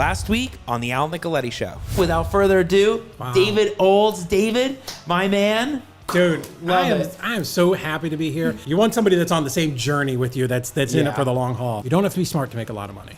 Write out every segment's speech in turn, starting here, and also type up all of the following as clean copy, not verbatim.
last week on the Al Nicoletti Show. Without further ado, David Olds. David, my man. Dude, I it. am so happy to be here. You want somebody that's on the same journey with you, that's in it for the long haul. You don't have to be smart to make a lot of money.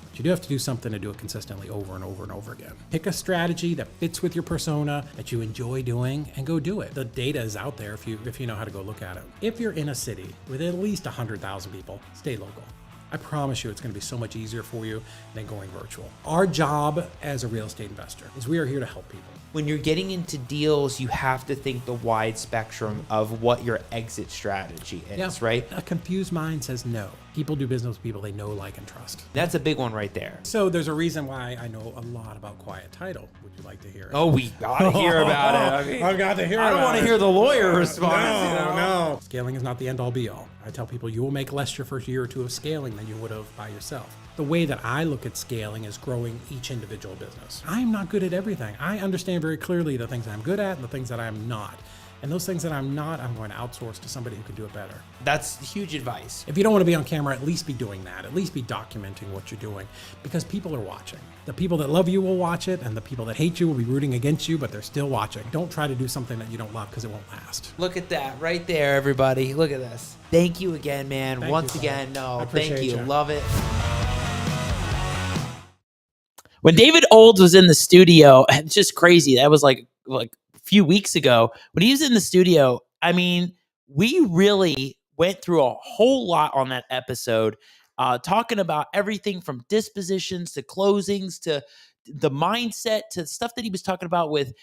But you do have to do something to do it consistently over and over and over again. Pick a strategy that fits with your persona, that you enjoy doing, and go do it. The data is out there if you know how to go look at it. If you're in a city with at least 100,000 people, stay local. I promise you it's going to be so much easier for you than going virtual. Our job as a real estate investor is we are here to help people. When you're getting into deals, you have to think the wide spectrum of what your exit strategy is, right? A confused mind says no. People do business with people they know, like, and trust. That's a big one right there. So there's a reason why I know a lot about quiet title. Would you like to hear it? Oh, we gotta hear about it. I mean, I've got to hear I about it. don't want to hear the lawyer response. No. Scaling is not the end all be all. I tell people you will make less your first year or two of scaling than you would have by yourself. The way that I look at scaling is growing each individual business. I'm not good at everything. I understand very clearly the things I'm good at and the things that I'm not. And those things that I'm not, I'm going to outsource to somebody who can do it better. That's huge advice. If you don't want to be on camera, at least be doing that. At least be documenting what you're doing, because people are watching. The people that love you will watch it, and the people that hate you will be rooting against you, but they're still watching. Don't try to do something that you don't love, because it won't last. Look at that right there, everybody. Look at this. Thank you again, man. Thank Once you, again, I no, appreciate thank you. you. Love it. When David Olds was in the studio, it's just crazy. That was like a few weeks ago. When he was in the studio, I mean, we really went through a whole lot on that episode, talking about everything from dispositions to closings to the mindset to stuff that he was talking about with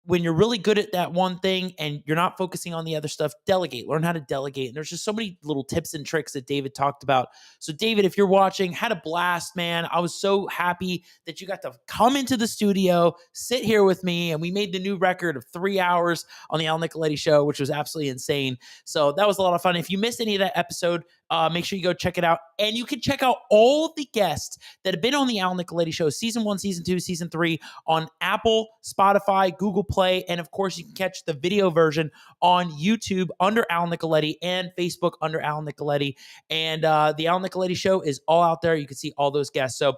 when you're really good at that one thing and you're not focusing on the other stuff, delegate, learn how to delegate. And there's just so many little tips and tricks that David talked about. So David, if you're watching, had a blast, man. I was so happy that you got to come into the studio, sit here with me, and we made the new record of 3 hours on the Al Nicoletti Show, which was absolutely insane. So that was a lot of fun. If you missed any of that episode, make sure you go check it out. And you can check out all the guests that have been on the Al Nicoletti Show, season 1, season 2, season 3 on Apple, Spotify, Google Play. And of course, you can catch the video version on YouTube under Al Nicoletti and Facebook under Al Nicoletti. And the Al Nicoletti Show is all out there. You can see all those guests. So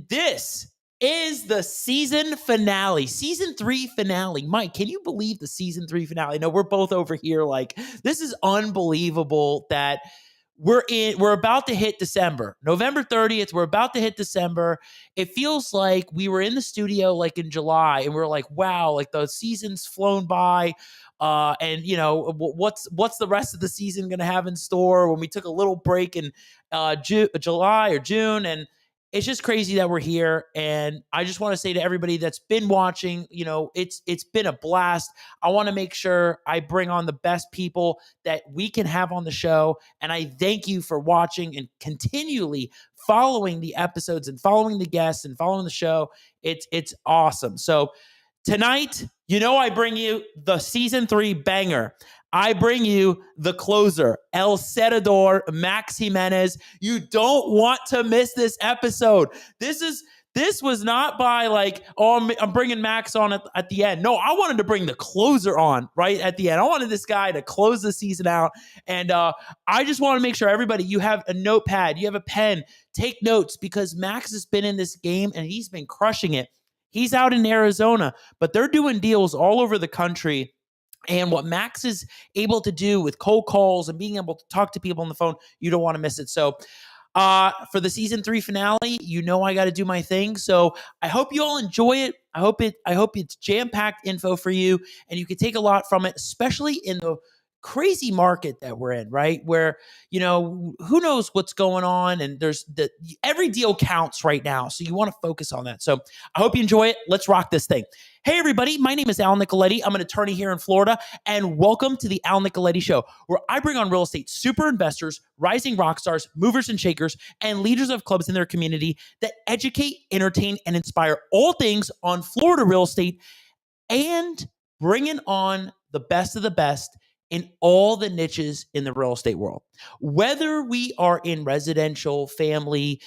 this is the season finale, season 3 finale. Mike, can you believe the season 3 finale? No, we're both over here like, this is unbelievable that we're about to hit December. November 30th, we're about to hit December. It feels like we were in the studio like in July and we were like, wow, like the season's flown by. And you know, what's the rest of the season going to have in store when we took a little break in July or June, and it's just crazy that we're here. And I just want to say to everybody that's been watching, you know, it's been a blast. I want to make sure I bring on the best people that we can have on the show. And I thank you for watching and continually following the episodes and following the guests and following the show. It's awesome. So tonight, you know, I bring you the season 3 banger. I bring you the closer, El Cedador, Max Jimenez. You don't want to miss this episode. This was not by like, oh, I'm bringing Max on at the end. No, I wanted to bring the closer on right at the end. I wanted this guy to close the season out. And I just want to make sure everybody, you have a notepad, you have a pen, take notes, because Max has been in this game and he's been crushing it. He's out in Arizona, but they're doing deals all over the country. And what Max is able to do with cold calls and being able to talk to people on the phone, you don't want to miss it. So for the season 3 finale, you know I got to do my thing. So I hope you all enjoy it. I hope it's jam-packed info for you and you can take a lot from it, especially in the crazy market that we're in, right? Where, you know, who knows what's going on, and every deal counts right now. So you want to focus on that. So I hope you enjoy it. Let's rock this thing. Hey, everybody, my name is Al Nicoletti. I'm an attorney here in Florida, and welcome to the Al Nicoletti Show, where I bring on real estate super investors, rising rock stars, movers and shakers, and leaders of clubs in their community that educate, entertain, and inspire all things on Florida real estate, and bringing on the best of the best in all the niches in the real estate world. Whether we are in residential, family,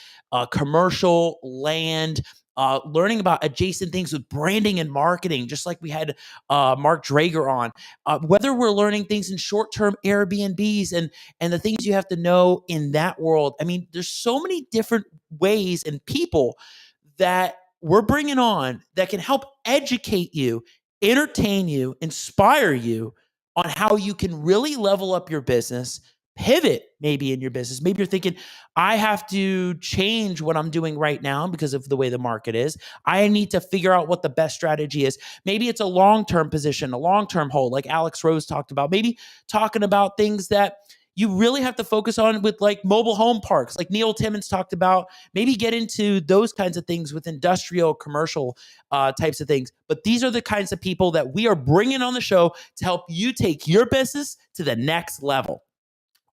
commercial, land, learning about adjacent things with branding and marketing, just like we had Mark Drager on. Whether we're learning things in short-term Airbnbs and the things you have to know in that world. I mean, there's so many different ways and people that we're bringing on that can help educate you, entertain you, inspire you on how you can really level up your business, pivot maybe in your business. Maybe you're thinking, I have to change what I'm doing right now because of the way the market is. I need to figure out what the best strategy is. Maybe it's a long-term position, a long-term hold, like Alex Rose talked about. Maybe talking about things that you really have to focus on with like mobile home parks, like Neil Timmons talked about. Maybe get into those kinds of things with industrial, commercial types of things. But these are the kinds of people that we are bringing on the show to help you take your business to the next level.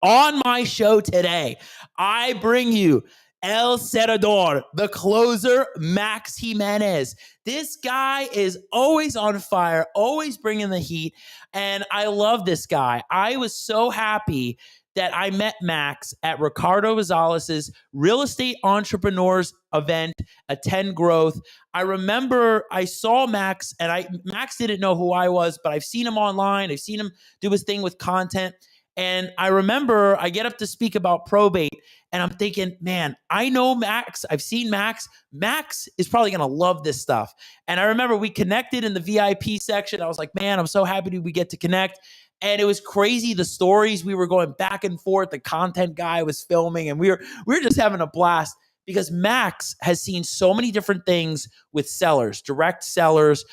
On my show today, I bring you El Cerrador, the closer, Max Jimenez. This guy is always on fire, always bringing the heat, and I love this guy. I was so happy that I met Max at Ricardo Rosales' Real Estate Entrepreneurs event, Attend Growth. I remember I saw Max, and Max didn't know who I was, but I've seen him online. I've seen him do his thing with content. And I remember I get up to speak about probate, and I'm thinking, man, I know Max. I've seen Max. Max is probably going to love this stuff. And I remember we connected in the VIP section. I was like, man, I'm so happy we get to connect. And it was crazy, the stories we were going back and forth. The content guy was filming, and we were just having a blast because Max has seen so many different things with sellers, direct sellers,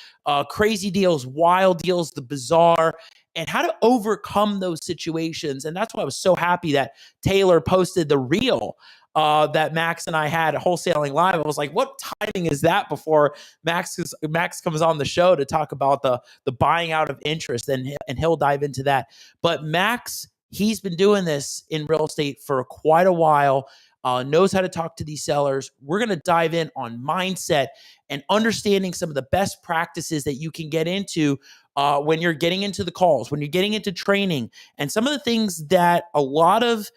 crazy deals, wild deals, the bizarre, and how to overcome those situations. And that's why I was so happy that Taylor posted the reel that Max and I had at Wholesaling Live. I was like, what timing is that before Max comes on the show to talk about the buying out of interest, and he'll dive into that. But Max, he's been doing this in real estate for quite a while, knows how to talk to these sellers. We're going to dive in on mindset and understanding some of the best practices that you can get into when you're getting into the calls, when you're getting into training, and some of the things that a lot of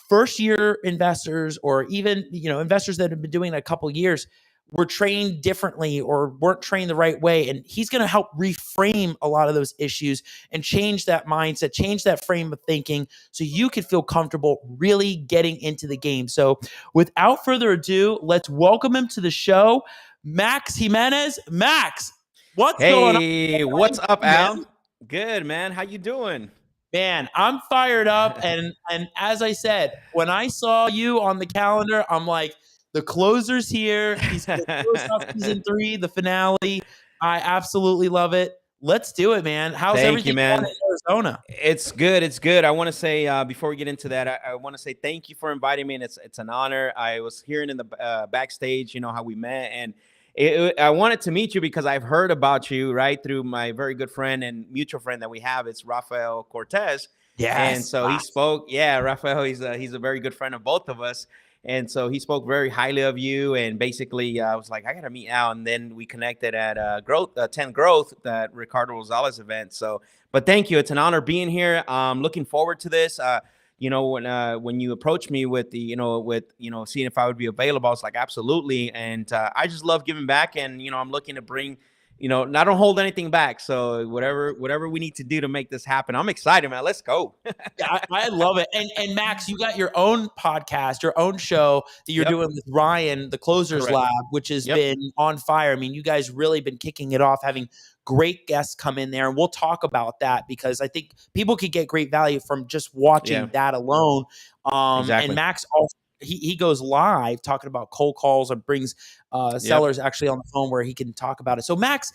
first-year investors, or even investors that have been doing it a couple of years, were trained differently or weren't trained the right way. And he's going to help reframe a lot of those issues and change that mindset, change that frame of thinking, so you can feel comfortable really getting into the game. So without further ado, let's welcome him to the show, Max Jimenez. Max, what's going on? Hey, what's up, Al? Good, man. How you doing? Man, I'm fired up. And as I said, when I saw you on the calendar, I'm like, the closer's here. He's going to close off season 3, the finale. I absolutely love it. Let's do it, man. How's everything going in Arizona? It's good. It's good. I want to say, before we get into that, I want to say thank you for inviting me, and it's an honor. I was hearing in the backstage, how we met, and I wanted to meet you because I've heard about you, right, through my very good friend and mutual friend that we have. It's Rafael Cortez. Yes. And so he spoke. Yeah, Rafael, he's a very good friend of both of us. And so he spoke very highly of you. And basically, I was like, I got to meet Al. And then we connected at 10 Growth, that Ricardo Rosales event. So, but thank you. It's an honor being here. Looking forward to this. When you approached me with seeing if I would be available, I was like, absolutely. And I just love giving back. And, I'm looking to bring, I don't hold anything back. So whatever we need to do to make this happen, I'm excited, man. Let's go. Yeah, I love it. And Max, you got your own podcast, your own show that you're doing with Ryan, the Closers Correct. Lab, which has been on fire. I mean, you guys really been kicking it off, having great guests come in there. And we'll talk about that because I think people could get great value from just watching that alone. Exactly. And Max also, he goes live talking about cold calls and brings sellers actually on the phone where he can talk about it. So Max,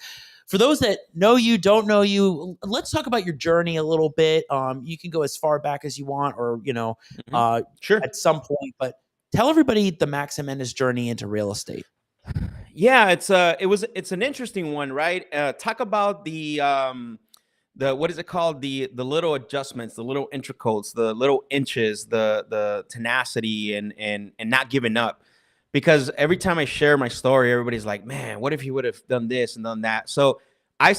for those that know you, don't know you, let's talk about your journey a little bit. You can go as far back as you want, or, Sure. at some point, but tell everybody the Max Jimenez journey into real estate. Yeah, it's an interesting one, right? Talk about the what is it called? The little adjustments, the little intricacies, the little inches, the tenacity and not giving up. Because every time I share my story, everybody's like, man, what if he would have done this and done that? So I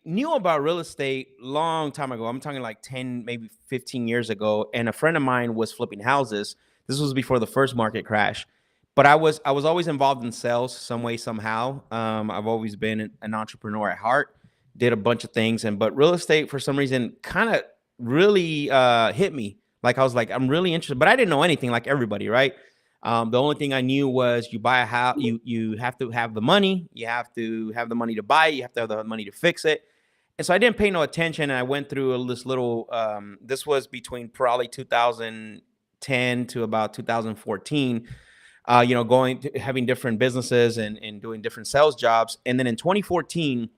knew about real estate long time ago. I'm talking like 10, maybe 15 years ago. And a friend of mine was flipping houses. This was before the first market crash. But I was always involved in sales some way, somehow. I've always been an entrepreneur at heart, did a bunch of things. But real estate, for some reason, kind of really hit me. Like, I was like, I'm really interested. But I didn't know anything, like everybody, right? The only thing I knew was you buy a house, you have to have the money, you have to have the money to buy it, you have to have the money to fix it. And so I didn't pay no attention. And I went through this little, this was between probably 2010 to about 2014, having different businesses and doing different sales jobs. And then in 2014,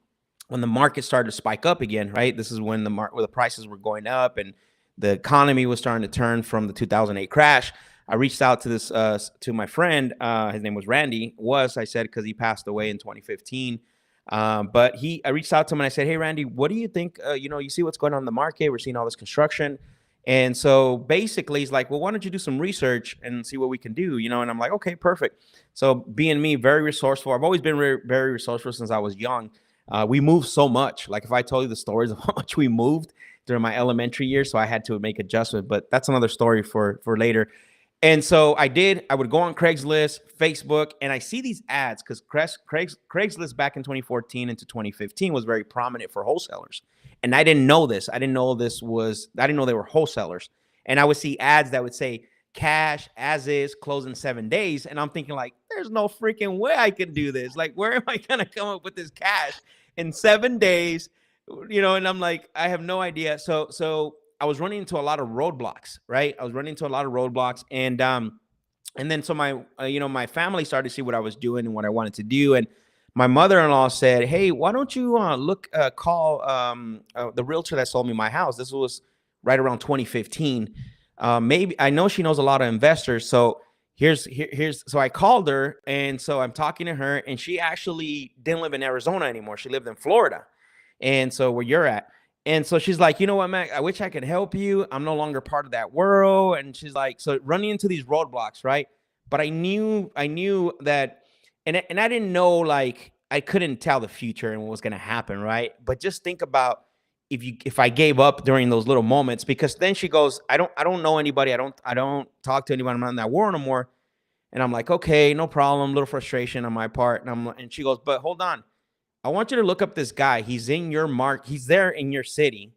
when the market started to spike up again, right? This is when where the prices were going up and the economy was starting to turn from the 2008 crash. I reached out to to my friend. His name was Randy. I said, because he passed away in 2015. But I reached out to him and I said, hey, Randy, what do you think? You see what's going on in the market. We're seeing all this construction. And so basically he's like, well, why don't you do some research and see what we can do? And I'm like, okay, perfect. So being me, very resourceful. I've always been very resourceful since I was young. We moved so much. Like if I told you the stories of how much we moved during my elementary years, so I had to make adjustment, but that's another story for later. And so I would go on Craigslist, Facebook, and I see these ads because Craigslist back in 2014 into 2015 was very prominent for wholesalers. And I didn't know this. I didn't know they were wholesalers. And I would see ads that would say cash as is, close in 7 days. And I'm thinking like, there's no freaking way I can do this. Like, where am I going to come up with this cash in 7 days? And I'm like, I have no idea. So I was running into a lot of roadblocks, right? And then so my family started to see what I was doing and what I wanted to do. And my mother-in-law said, hey, why don't you call the realtor that sold me my house? This was right around 2015. Maybe I know she knows a lot of investors. So so I called her. And so I'm talking to her, and she actually didn't live in Arizona anymore. She lived in Florida. And so where you're at. And so she's like, you know what, Mac, I wish I could help you. I'm no longer part of that world. And she's like, so running into these roadblocks, right? But I knew that, and I didn't know, like, I couldn't tell the future and what was going to happen, right? But just think about if I gave up during those little moments, because then she goes, I don't know anybody. I don't talk to anybody. I'm not in that world no more. And I'm like, okay, no problem. Little frustration on my part. And she goes, but hold on. I want you to look up this guy. He's in your He's there in your city.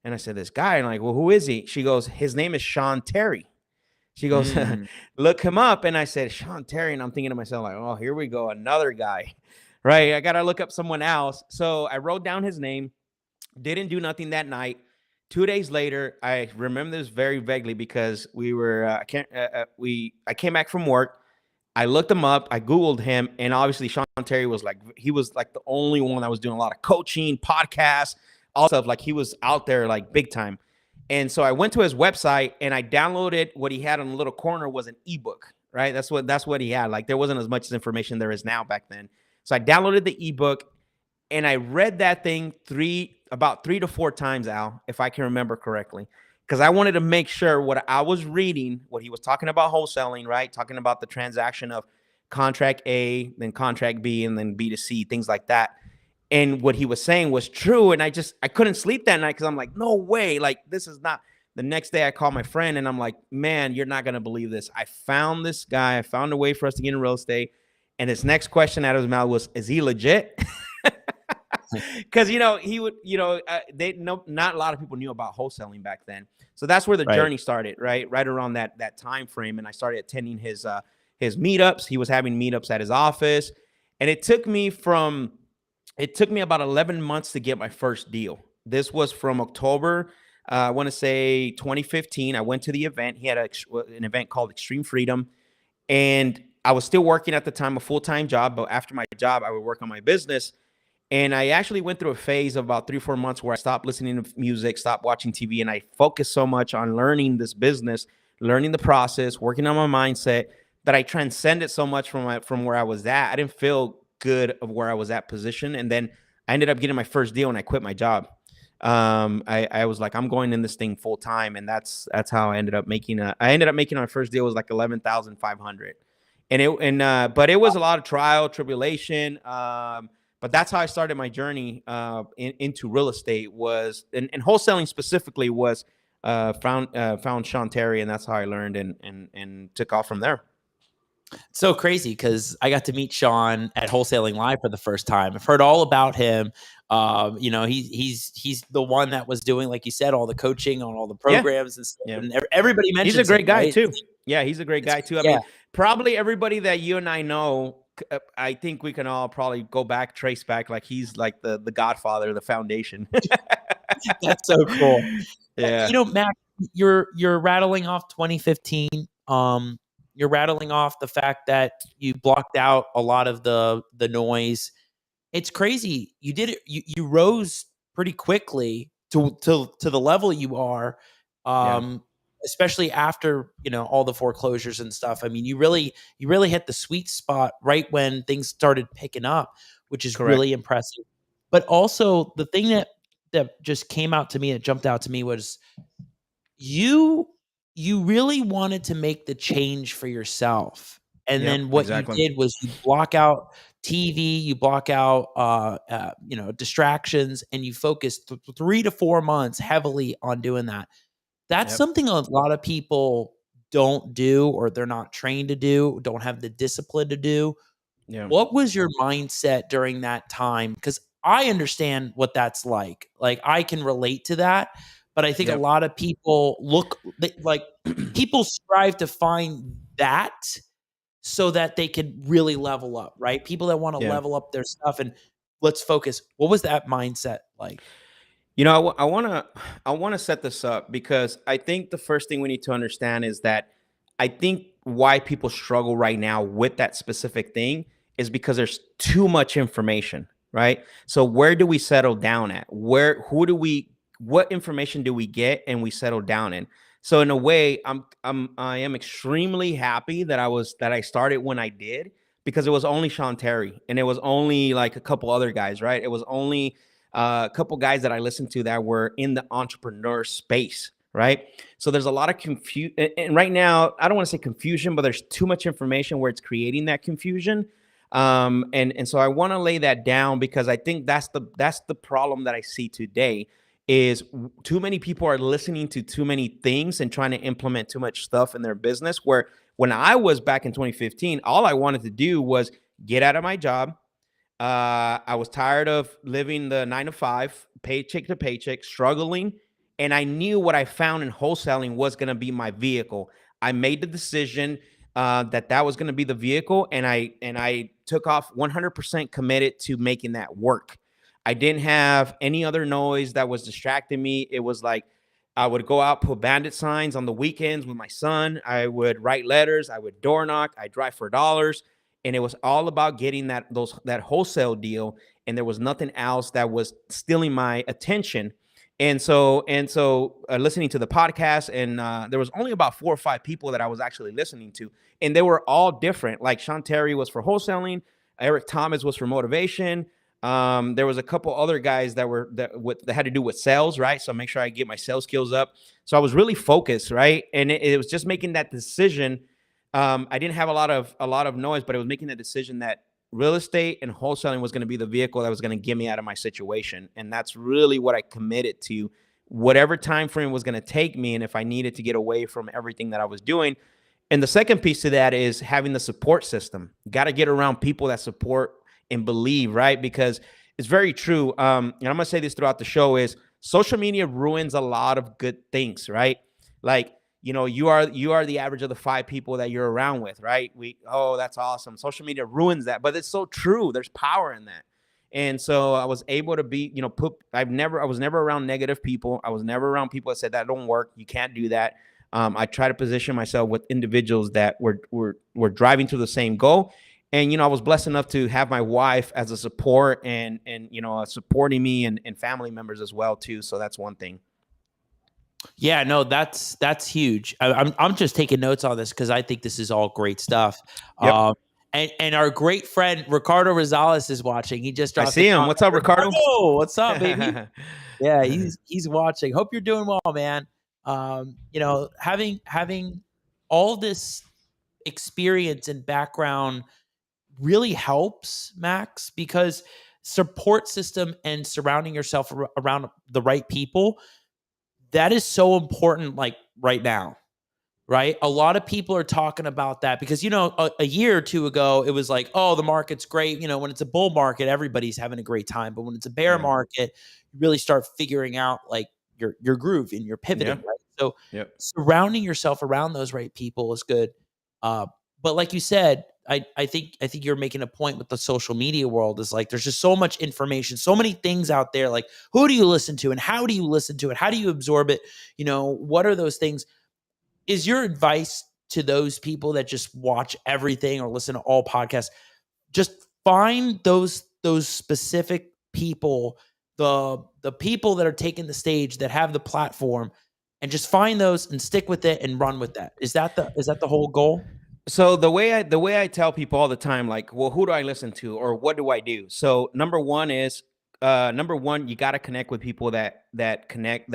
And I said, this guy? And I'm like, well, who is he? She goes, his name is Sean Terry. She goes, look him up. And I said, Sean Terry. And I'm thinking to myself, like, oh, here we go. Another guy, right? I got to look up someone else. So I wrote down his name, didn't do nothing that night. 2 days later, I remember this very vaguely because I came back from work. I looked him up. I Googled him. And obviously Sean Terry was like the only one that was doing a lot of coaching, podcasts, all stuff. Like he was out there like big time. And so I went to his website and I downloaded what he had on the little corner was an ebook, right? That's what he had. Like there wasn't as much information there is now back then. So I downloaded the ebook and I read that thing about 3 to 4 times, Al, if I can remember correctly. Because I wanted to make sure what I was reading, what he was talking about wholesaling, right? Talking about the transaction of contract A, then contract B, and then B to C, things like that. And what he was saying was true. And I couldn't sleep that night because I'm like, no way. Like, this is not. The next day I called my friend and I'm like, man, you're not going to believe this. I found this guy. I found a way for us to get in real estate. And his next question out of his mouth was, is he legit? Because, he would, not a lot of people knew about wholesaling back then. So that's where the journey started, right? Right around that time frame. And I started attending his meetups. He was having meetups at his office. And it took me about 11 months to get my first deal. This was from October, I want to say 2015. I went to the event. He had an event called Extreme Freedom. And I was still working at the time, a full-time job. But after my job, I would work on my business. And I actually went through a phase of about 3 or 4 months where I stopped listening to music, stopped watching TV, and I focused so much on learning this business, learning the process, working on my mindset, that I transcended so much from where I was at. I didn't feel good of where I was at position. And then I ended up getting my first deal and I quit my job. I was like, I'm going in this thing full time. And that's how I ended up making my first deal was like 11,500. But it was a lot of trial, tribulation. But that's how I started my journey into real estate and wholesaling specifically was found Sean Terry, and that's how I learned and took off from there. So crazy because I got to meet Sean at Wholesaling Live for the first time. I've heard all about him. He's the one that was doing, like you said, all the coaching on all the programs and stuff. Yeah. And everybody mentions he's a great guy right? too. Yeah, he's a great guy too. I mean, probably everybody that you and I know, I think we can all probably go back, trace back, like he's like the godfather, the foundation. That's so cool. Yeah. Mac, you're rattling off 2015. You're rattling off the fact that you blocked out a lot of the noise. It's crazy. You did it. You rose pretty quickly to the level you are. Especially after all the foreclosures and stuff. I mean, you really hit the sweet spot right when things started picking up, which is Correct. really impressive. But also the thing that just came out to me, and jumped out to me, was you really wanted to make the change for yourself. And then what exactly. you did was you block out TV, you block out distractions, and you focus 3 to 4 months heavily on doing that. That's something a lot of people don't do, or they're not trained to do, don't have the discipline to do. Yeah. What was your mindset during that time? Because I understand what that's like. Like, I can relate to that, but I think a lot of people people strive to find that so that they could really level up, right? People that want to level up their stuff and let's focus. What was that mindset like? I want to set this up because I think the first thing we need to understand is that I think why people struggle right now with that specific thing is because there's too much information, right? So where do we settle down at? What information do we get and we settle down in? So in a way, I am extremely happy that I started when I did, because it was only Sean Terry and it was only like a couple other guys, right? It was only a couple guys that I listened to that were in the entrepreneur space, right? So there's a lot of confusion, and right now I don't want to say confusion, but there's too much information where it's creating that confusion. And so I want to lay that down because I think that's the problem that I see today is too many people are listening to too many things and trying to implement too much stuff in their business. Where when I was back in 2015, all I wanted to do was get out of my job. I was tired of living the 9 to 5, paycheck to paycheck, struggling. And I knew what I found in wholesaling was going to be my vehicle. I made the decision that was going to be the vehicle. And I took off 100% committed to making that work. I didn't have any other noise that was distracting me. It was like I would go out, put bandit signs on the weekends with my son. I would write letters. I would door knock. I drive for dollars. And it was all about getting that wholesale deal. And there was nothing else that was stealing my attention. And so listening to the podcast, and there was only about 4 or 5 people that I was actually listening to. And they were all different. Like Sean Terry was for wholesaling. Eric Thomas was for motivation. There was a couple other guys that had to do with sales, right? So make sure I get my sales skills up. So I was really focused, right? And it was just making that decision. I didn't have a lot of noise, but it was making the decision that real estate and wholesaling was going to be the vehicle that was going to get me out of my situation. And that's really what I committed to, whatever time frame was going to take me. And if I needed to get away from everything that I was doing. And the second piece to that is having the support system. Got to get around people that support and believe, right? Because it's very true. And I'm going to say this throughout the show is social media ruins a lot of good things, right? Like, you are the average of the 5 people that you're around with, right? That's awesome. Social media ruins that, but it's so true. There's power in that. And so I was able to be, I was never around negative people. I was never around people that said that don't work. You can't do that. I try to position myself with individuals that were driving to the same goal. And, I was blessed enough to have my wife as a support and supporting me and family members as well too. So that's one thing. Yeah, no, that's huge. I'm just taking notes on this because I think this is all great stuff. Yep. And our great friend Ricardo Rosales is watching. He just dropped. I see him. What's up, Ricardo? Oh, what's up, baby? Yeah, he's watching. Hope you're doing well, man. Having all this experience and background really helps, Max, because support system and surrounding yourself around the right people, that is so important, like right now, right? A lot of people are talking about that because, a year or two ago, it was like, oh, the market's great. When it's a bull market, everybody's having a great time. But when it's a bear market, you really start figuring out like your groove and your pivoting, right? So surrounding yourself around those right people is good. But like you said, I think you're making a point with the social media world is like there's just so much information, so many things out there. Like, who do you listen to and how do you listen to it? How do you absorb it? What are those things? Is your advice to those people that just watch everything or listen to all podcasts, just find those specific people, the people that are taking the stage, that have the platform, and just find those and stick with it and run with that? Is that the whole goal? So the way I tell people all the time, like, well, who do I listen to or what do I do? So number one, you got to connect with people that connect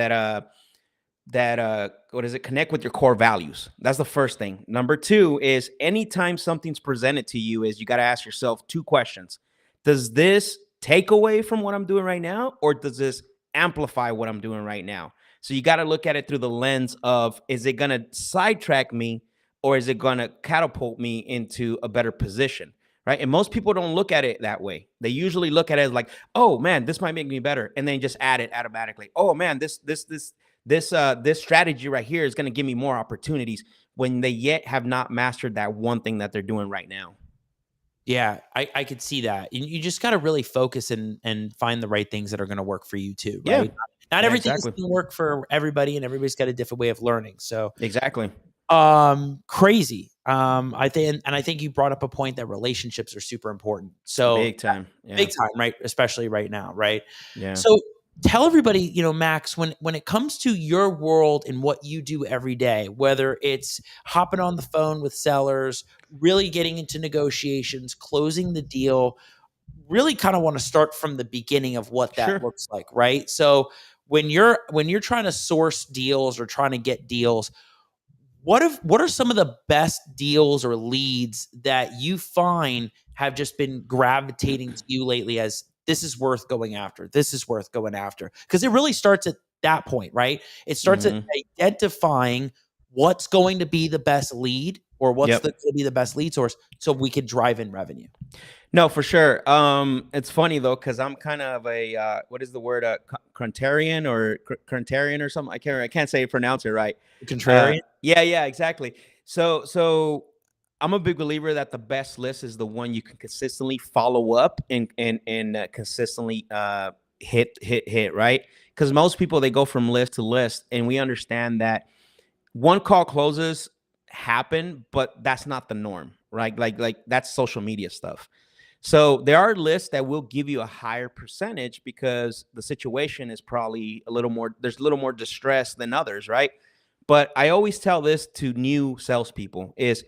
connect with your core values. That's the first thing. Number two is anytime something's presented to you, is you got to ask yourself two questions. Does this take away from what I'm doing right now, or does this amplify what I'm doing right now? So you got to look at it through the lens of, is it going to sidetrack me, or is it going to catapult me into a better position? Right. And most people don't look at it that way. They usually look at it as like, oh man, this might make me better. And then just add it automatically. Oh man, this strategy right here is going to give me more opportunities, when they yet have not mastered that one thing that they're doing right now. Yeah, I could see that. You just got to really focus and find the right things that are going to work for you too, right? Yeah. Not everything is Exactly. going to work for everybody, and everybody's got a different way of learning. So Exactly. crazy. I think you brought up a point that relationships are super important. So Big time. Yeah. big time, right? Especially right now, right? Yeah. So tell everybody, Max, when it comes to your world and what you do every day, whether it's hopping on the phone with sellers, really getting into negotiations, closing the deal, really kind of want to start from the beginning of what that Sure. looks like, right? So when you're trying to source deals or trying to get deals, what are some of the best deals or leads that you find have just been gravitating to you lately as this is worth going after? This is worth going after. Because it really starts at that point, right? It starts at identifying what's going to be the best lead, or what's Yep. going to be the best lead source, so we could drive in revenue. No, for sure. It's funny though, because I'm kind of a what is the word? Contrarian or Contrarian or something. I can't say pronounce it right. Contrarian. Yeah, exactly. So I'm a big believer that the best list is the one you can consistently follow up and consistently hit, right? Because most people, they go from list to list, and we understand that one call closes happen, but that's not the norm, right? Like that's social media stuff. So there are lists that will give you a higher percentage because the situation is probably there's a little more distress than others, right? But I always tell this to new salespeople is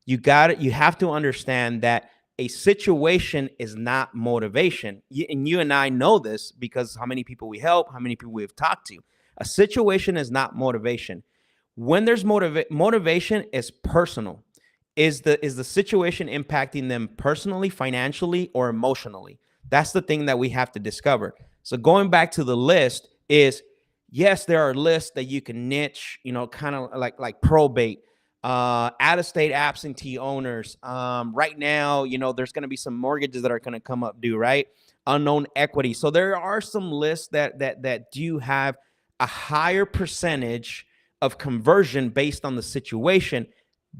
you have to understand that a situation is not motivation. And you and I know this because how many people we help, how many people we've talked to. A situation is not motivation. When there's motivation is personal. Is the situation impacting them personally, financially, or emotionally? That's the thing that we have to discover. So going back to the list is, yes, there are lists that you can niche, kind of like probate, out-of-state absentee owners. Right now, there's going to be some mortgages that are going to come up due, right? Unknown equity. So there are some lists that do have a higher percentage of conversion based on the situation.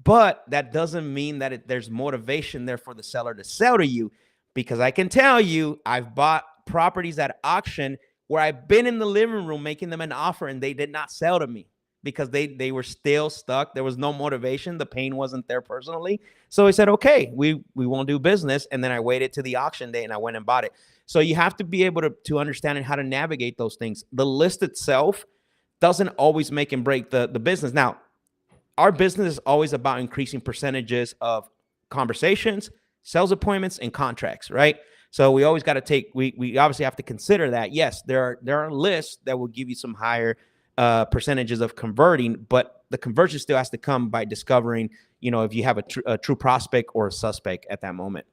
But that doesn't mean that there's motivation there for the seller to sell to you, because I can tell you, I've bought properties at auction where I've been in the living room making them an offer and they did not sell to me because they were still stuck. There was no motivation. The pain wasn't there personally. So I said, okay, we won't do business. And then I waited to the auction day and I went and bought it. So you have to be able to understand and how to navigate those things. The list itself doesn't always make and break the business. Now, our business is always about increasing percentages of conversations, sales appointments, and contracts, right? So we always got to we obviously have to consider that. Yes, there are lists that will give you some higher percentages of converting, but the conversion still has to come by discovering, if you have a true prospect or a suspect at that moment.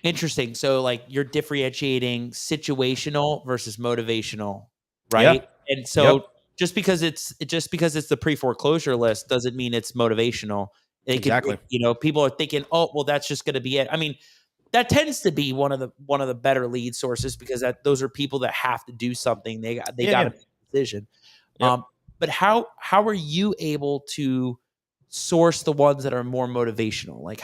Interesting. So like you're differentiating situational versus motivational, right? Yeah. And so Yep. just because it's the pre-foreclosure list doesn't mean it's motivational. Exactly. People are thinking, oh, well, that's just going to be it. I mean, that tends to be one of the better lead sources, because those are people that have to do something. They got to make a decision. Yep. But how are you able to source the ones that are more motivational? Like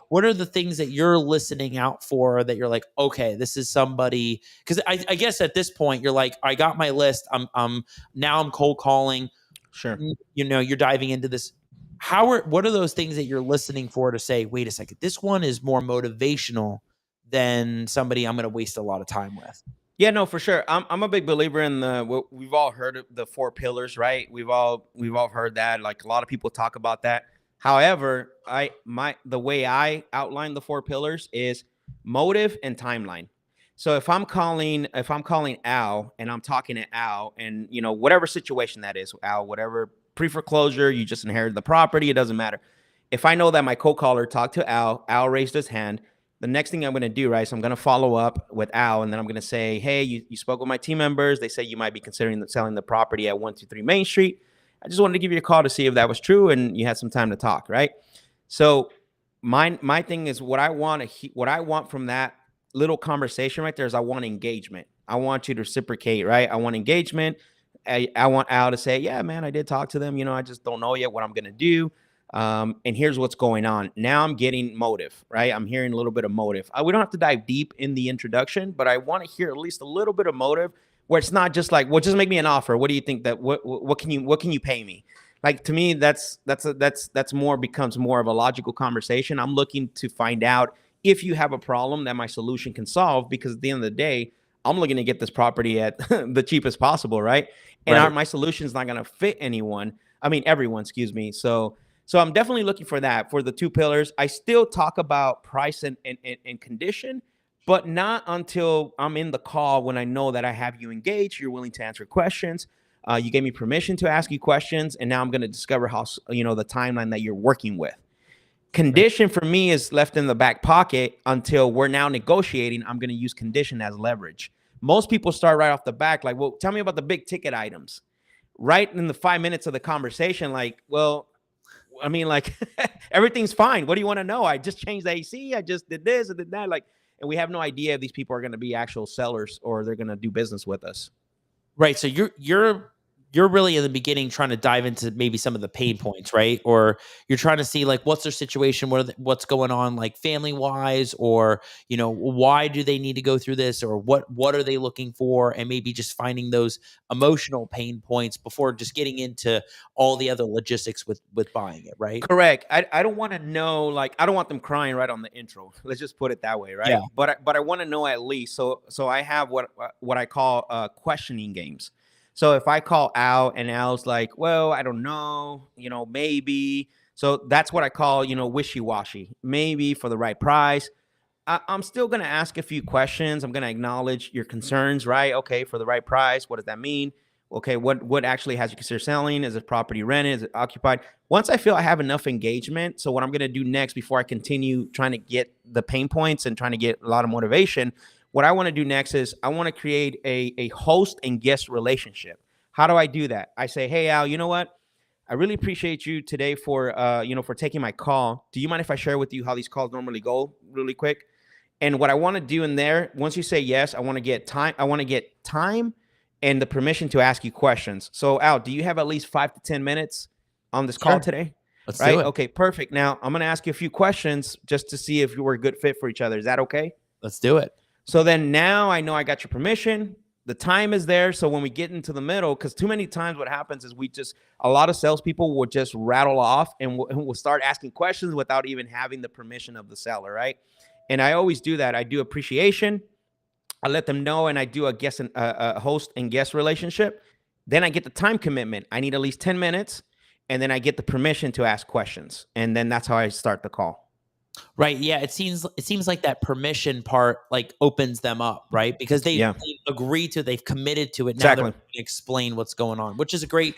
what are the things that you're listening out for that you're like, okay, this is somebody, because I guess at this point you're like, I got my list. I'm cold calling. Sure. You know, you're diving into this. What are those things that you're listening for to say, wait a second, this one is more motivational than somebody I'm going to waste a lot of time with? Yeah, no, for sure. I'm a big believer in we've all heard of the 4 pillars, right? We've all heard that. Like a lot of people talk about that. However, the way I outline the 4 pillars is motive and timeline. So if I'm calling Al and I'm talking to Al, and you know, whatever situation that is, Al, whatever, pre-foreclosure, you just inherited the property, it doesn't matter. If I know that my co-caller talked to Al raised his hand, the next thing I'm going to do, right, so I'm going to follow up with Al, and then I'm going to say, hey, you spoke with my team members. They say you might be considering selling the property at 123 Main Street. I just wanted to give you a call to see if that was true and you had some time to talk, right? So my thing is what I want from that little conversation right there is I want engagement. I want you to reciprocate, right? I want engagement. I want Al to say, yeah, man, I did talk to them. You know, I just don't know yet what I'm going to do. And here's what's going on. Now I'm getting motive, right? I'm hearing a little bit of motive. We don't have to dive deep in the introduction, but I want to hear at least a little bit of motive where it's not just like, well, just make me an offer. What do you think that, what can you pay me? Like, to me, that's becomes more of a logical conversation. I'm looking to find out if you have a problem that my solution can solve, because at the end of the day, I'm looking to get this property at the cheapest possible, right? And my solution is not going to fit everyone, excuse me. So I'm definitely looking for that. For the 2 pillars, I still talk about price and condition, but not until I'm in the call, when I know that I have you engaged, you're willing to answer questions. You gave me permission to ask you questions, and now I'm going to discover how, you know, the timeline that you're working with. Condition for me is left in the back pocket until we're now negotiating. I'm going to use condition as leverage. Most people start right off the back like, well, tell me about the big ticket items. Right in the 5 minutes of the conversation, like, well, I mean, like, everything's fine. What do you want to know? I just changed the AC. I just did this and did that. Like, and we have no idea if these people are going to be actual sellers or they're going to do business with us. Right. So you're really in the beginning trying to dive into maybe some of the pain points, right? Or you're trying to see like, what's their situation, what's going on, like family wise, or, you know, why do they need to go through this, or what are they looking for, and maybe just finding those emotional pain points before just getting into all the other logistics with buying it, right? Correct. I don't want to know, like, I don't want them crying right on the intro. Let's just put it that way, right? Yeah. But I want to know at least. So I have what I call questioning games. So if I call Al and Al's like, well, I don't know, you know, maybe. So that's what I call, you know, wishy-washy. Maybe for the right price. I'm still going to ask a few questions. I'm going to acknowledge your concerns, right? Okay, for the right price, what does that mean? Okay, what actually has you consider selling? Is it property rented? Is it occupied? Once I feel I have enough engagement, so what I'm going to do next before I continue trying to get the pain points and trying to get a lot of motivation, what I want to do next is I want to create a host and guest relationship. How do I do that? I say, hey, Al, you know what? I really appreciate you today for taking my call. Do you mind if I share with you how these calls normally go really quick? And what I want to do in there, once you say yes, I want to get time and the permission to ask you questions. So, Al, do you have at least 5 to 10 minutes on this call today? Let's do it. Okay, perfect. Now, I'm going to ask you a few questions just to see if you were a good fit for each other. Is that okay? Let's do it. So then now I know I got your permission. The time is there. So when we get into the middle, because too many times what happens is a lot of salespeople will just rattle off and we'll start asking questions without even having the permission of the seller, right? And I always do that. I do appreciation. I let them know, and I do a host and guest relationship. Then I get the time commitment. I need at least 10 minutes, and then I get the permission to ask questions. And then that's how I start the call. Right. Yeah. It seems like that permission part like opens them up, right? Because they've agreed to, they've committed to it. Now they're going to explain what's going on, which is a great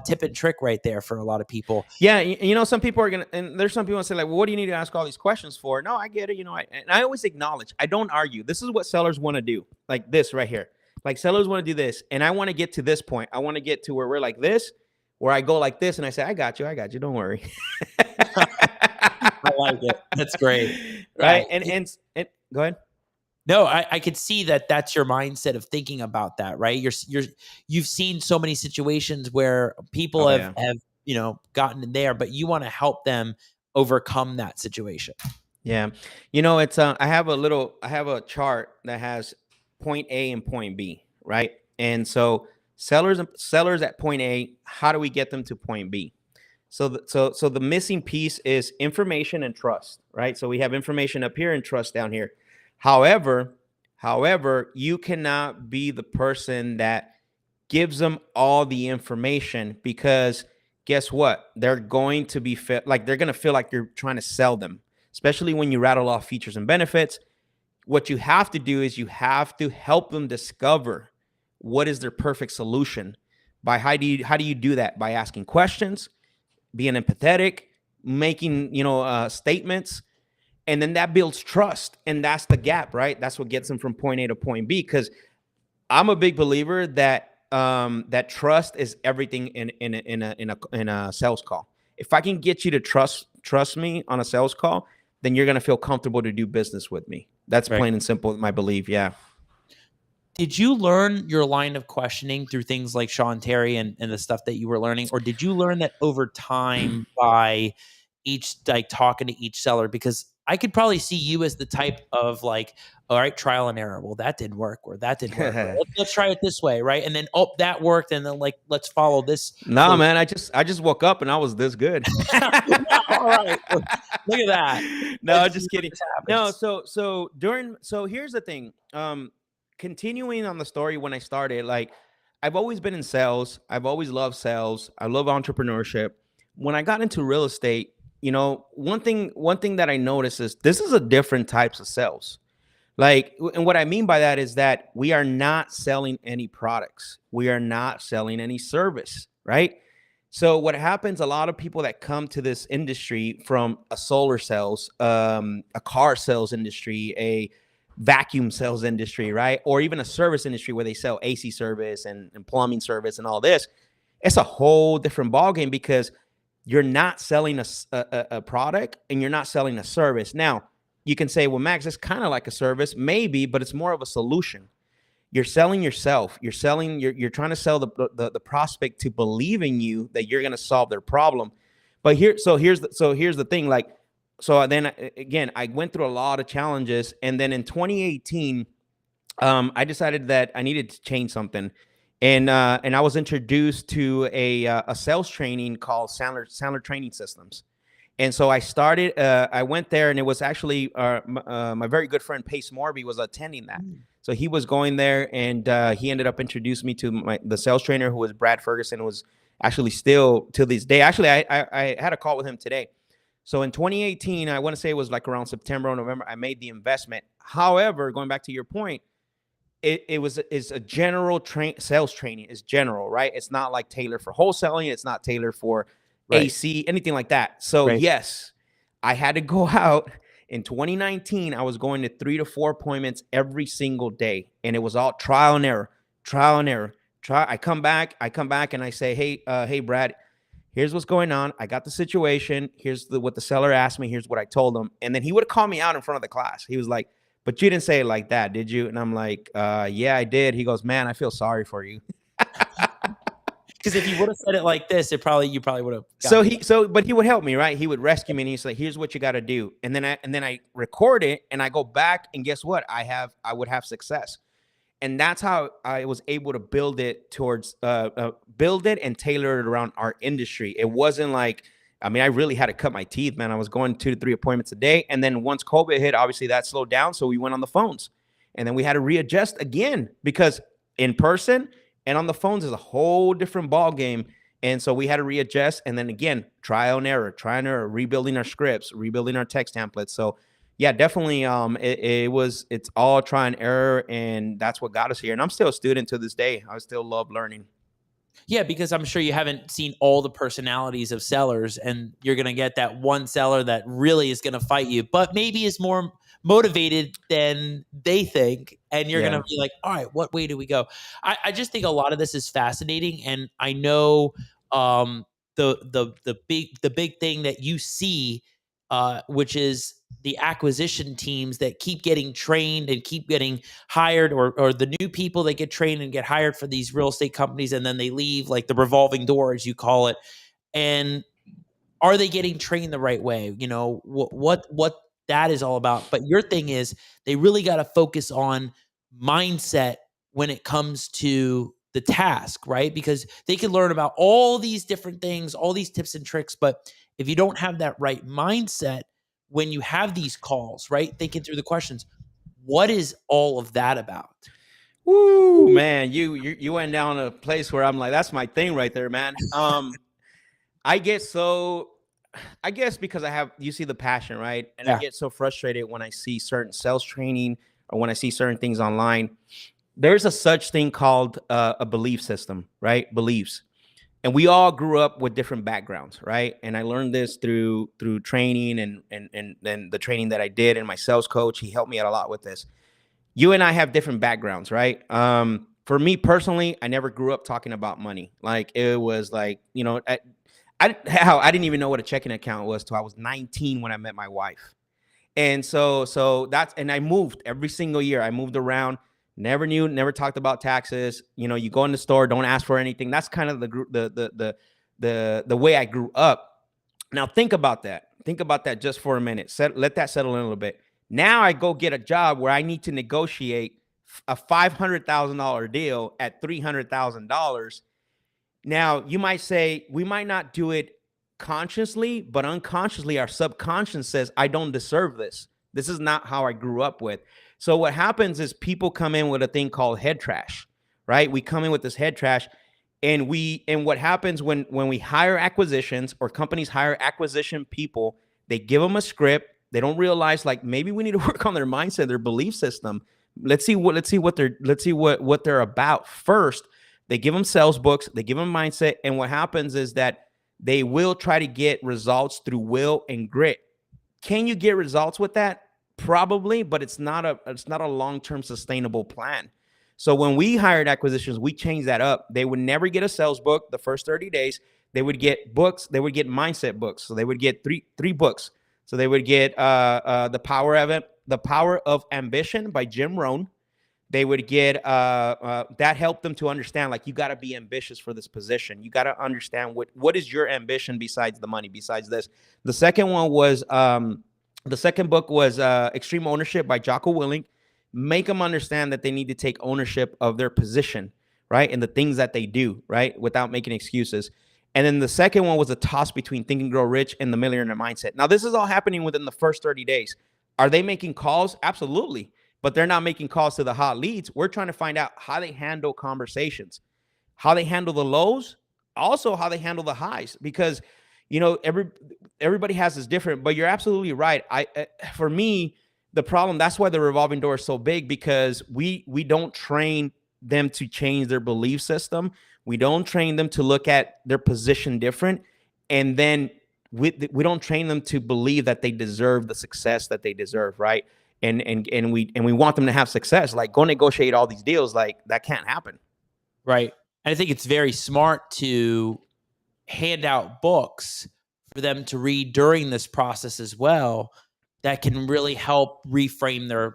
tip and trick right there for a lot of people. Yeah. You know, some people are going to, and there's some people that say like, well, what do you need to ask all these questions for? No, I get it. You know, and I always acknowledge, I don't argue. This is what sellers want to do. Like this right here. Like sellers want to do this. And I want to get to this point. I want to get to where we're like this, where I go like this and I say, I got you. Don't worry. I like it. That's great. Right. And go ahead. No, I could see that that's your mindset of thinking about that, right? You've seen so many situations where people have gotten in there, but you want to help them overcome that situation. Yeah. It's I have a chart that has point A and point B, right? And so sellers at point A, how do we get them to point B? So the missing piece is information and trust, right? So we have information up here and trust down here. However, you cannot be the person that gives them all the information, because guess what? They're going to be they're going to feel like you're trying to sell them, especially when you rattle off features and benefits. What you have to do is you have to help them discover what is their perfect solution. By how do you do that? By asking questions, being empathetic, making statements, and then that builds trust, and that's the gap, right? That's what gets them from point A to point B. Because I'm a big believer that that trust is everything in a sales call. If I can get you to trust me on a sales call, then you're gonna feel comfortable to do business with me. That's right. Plain and simple my belief. Yeah. Did you learn your line of questioning through things like Sean Terry and the stuff that you were learning, or did you learn that over time by talking to each seller? Because I could probably see you as the type of all right, trial and error. Well, that didn't work, or that didn't work. Let's try it this way, right? And then that worked, and then let's follow this. Nah, man, I just woke up and I was this good. All right, look at that. No, just kidding. No, so here's the thing. Continuing on the story, when I started, I've always been in sales. I've always loved sales. I love entrepreneurship. When I got into real estate, one thing that I noticed is this is a different types of sales. And what I mean by that is that we are not selling any products. We are not selling any service, right? So what happens, a lot of people that come to this industry from a solar sales, a car sales industry, a vacuum sales industry, right? Or even a service industry where they sell AC service and plumbing service and all this. It's a whole different ballgame, because you're not selling a product and you're not selling a service. Now, you can say, well, Max, it's kind of like a service, maybe, but it's more of a solution. You're selling yourself. You're trying to sell the prospect to believe in you that you're going to solve their problem. But here's the thing. So then again, I went through a lot of challenges, and then in 2018, I decided that I needed to change something, and I was introduced to a sales training called Sandler Training Systems, and so I started. I went there, and it was actually my very good friend Pace Morby was attending that. So he was going there, and he ended up introducing me to the sales trainer, who was Brad Ferguson, who was actually still to this day. Actually, I had a call with him today. So in 2018, I want to say it was around September or November, I made the investment. However, going back to your point, it's a general sales training. It's general, right? It's not tailored for wholesaling. It's not tailored for AC, anything like that. So yes, I had to go out. In 2019, I was going to 3 to 4 appointments every single day, and it was all trial and error. I come back and I say, hey, Brad, here's what's going on. I got the situation. Here's what the seller asked me. Here's what I told him. And then he would call me out in front of the class. He was like, but you didn't say it like that, did you? And I'm like, yeah, I did. He goes, man, I feel sorry for you. Because if you would have said it like this, you probably would have. But he would help me, right? He would rescue me, and he's like, here's what you got to do. And then I record it, and I go back, and guess what? I would have success. And that's how I was able to build it and tailor it around our industry. It wasn't I really had to cut my teeth, man. I was going 2 to 3 appointments a day. And then once COVID hit, obviously that slowed down. So we went on the phones, and then we had to readjust again, because in person and on the phones is a whole different ball game. And so we had to readjust. And then again, trial and error, rebuilding our scripts, rebuilding our text templates. So yeah, definitely. It's all try and error, and that's what got us here. And I'm still a student to this day. I still love learning. Yeah, because I'm sure you haven't seen all the personalities of sellers, and you're going to get that one seller that really is going to fight you, but maybe is more motivated than they think. And you're going to be like, all right, what way do we go? I just think a lot of this is fascinating. And I know the big thing that you see, which is the acquisition teams that keep getting trained and keep getting hired, or the new people that get trained and get hired for these real estate companies, and then they leave, like the revolving door, as you call it. And are they getting trained the right way? You know, what that is all about. But your thing is they really got to focus on mindset when it comes to the task, right? Because they can learn about all these different things, all these tips and tricks, but if you don't have that right mindset when you have these calls, right? Thinking through the questions, what is all of that about? Woo, man, you went down a place where I'm like, that's my thing right there, man. I guess because you see the passion, right? And I get so frustrated when I see certain sales training or when I see certain things online. There's a such thing called a belief system, right? Beliefs. And we all grew up with different backgrounds, right? And I learned this through training and the training that I did, and my sales coach, he helped me out a lot with this. You and I have different backgrounds, right? For me personally, I never grew up talking about money. Like it was like, you know, I didn't even know what a checking account was till I was 19 when I met my wife. And so and I moved every single year. I moved around, never talked about taxes. You know, you go in the store, don't ask for anything. That's kind of the way I grew up. Now think about that. Think about that just for a minute. Let that settle in a little bit. Now I go get a job where I need to negotiate a $500,000 deal at $300,000. Now, you might say we might not do it consciously, but unconsciously, our subconscious says, I don't deserve this. This is not how I grew up with. So what happens is people come in with a thing called head trash, right? We come in with this head trash, and what happens when we hire acquisitions or companies hire acquisition people, they give them a script. They don't realize like maybe we need to work on their mindset, their belief system. Let's see what they're about first. They give them sales books, they give them mindset, and what happens is that they will try to get results through will and grit. Can you get results with that? Probably, but it's not a long-term sustainable plan. So when we hired acquisitions, we changed that up. They would never get a sales book the first 30 days. They would get books. They would get mindset books. So they would get three books. So they would get the Power of Ambition by Jim Rohn. They would get that helped them to understand, like, you got to be ambitious for this position. You got to understand what is your ambition besides the money, besides this. The second book was Extreme Ownership by Jocko Willink. Make them understand that they need to take ownership of their position, right? And the things that they do, right? Without making excuses. And then the second one was a toss between Think and Grow Rich and the Millionaire Mindset. Now, this is all happening within the first 30 days. Are they making calls? Absolutely. But they're not making calls to the hot leads. We're trying to find out how they handle conversations, how they handle the lows, also how they handle the highs. Because, you know, everybody has this different, but you're absolutely right. For me, the problem, that's why the revolving door is so big, because we don't train them to change their belief system. We don't train them to look at their position different. And then we don't train them to believe that they deserve the success that they deserve, right? And we want them to have success. Like, go negotiate all these deals. Like, that can't happen. Right. And I think it's very smart to hand out books for them to read during this process as well that can really help reframe their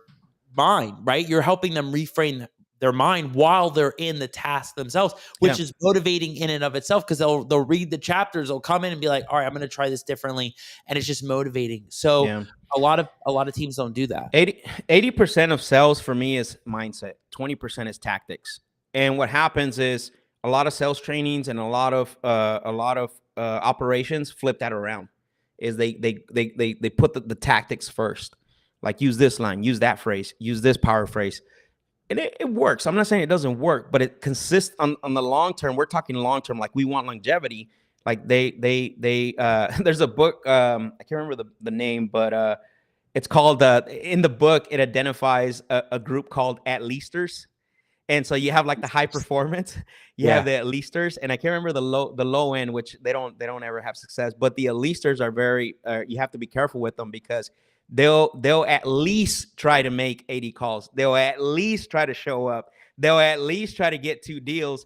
mind, right? You're helping them reframe their mind while they're in the task themselves, which is motivating in and of itself, because they'll read the chapters, they'll come in and be like, all right, I'm going to try this differently. And it's just motivating. So a lot of teams don't do that. 80% of sales for me is mindset. 20% is tactics. And what happens is a lot of sales trainings and a lot of operations flip that around. Is they put the tactics first. Like, use this line, use that phrase, use this power phrase. And it works. I'm not saying it doesn't work, but it consists on the long term. We're talking long term, like we want longevity. Like they there's a book, I can't remember the name, but it's called in the book, it identifies a group called at-leasters. And so you have like the high performance, you have the at-leasters, and I can't remember the low end, which they don't ever have success. But the at-leasters are very you have to be careful with them, because they'll at least try to make 80 calls. They'll at least try to show up. They'll at least try to get 2 deals.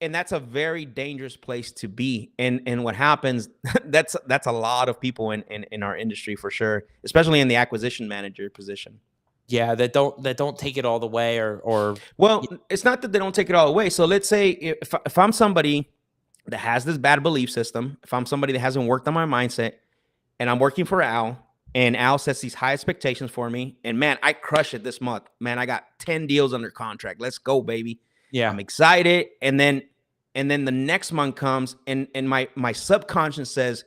And that's a very dangerous place to be. And what happens, that's a lot of people in our industry for sure, especially in the acquisition manager position. Yeah, that don't take it all the way, or well, it's not that they don't take it all away. So let's say if I'm somebody that has this bad belief system, if I'm somebody that hasn't worked on my mindset, and I'm working for Al, and Al sets these high expectations for me, and man, I crush it this month. Man, I got 10 deals under contract. Let's go, baby. Yeah. I'm excited. And then the next month comes, and my subconscious says,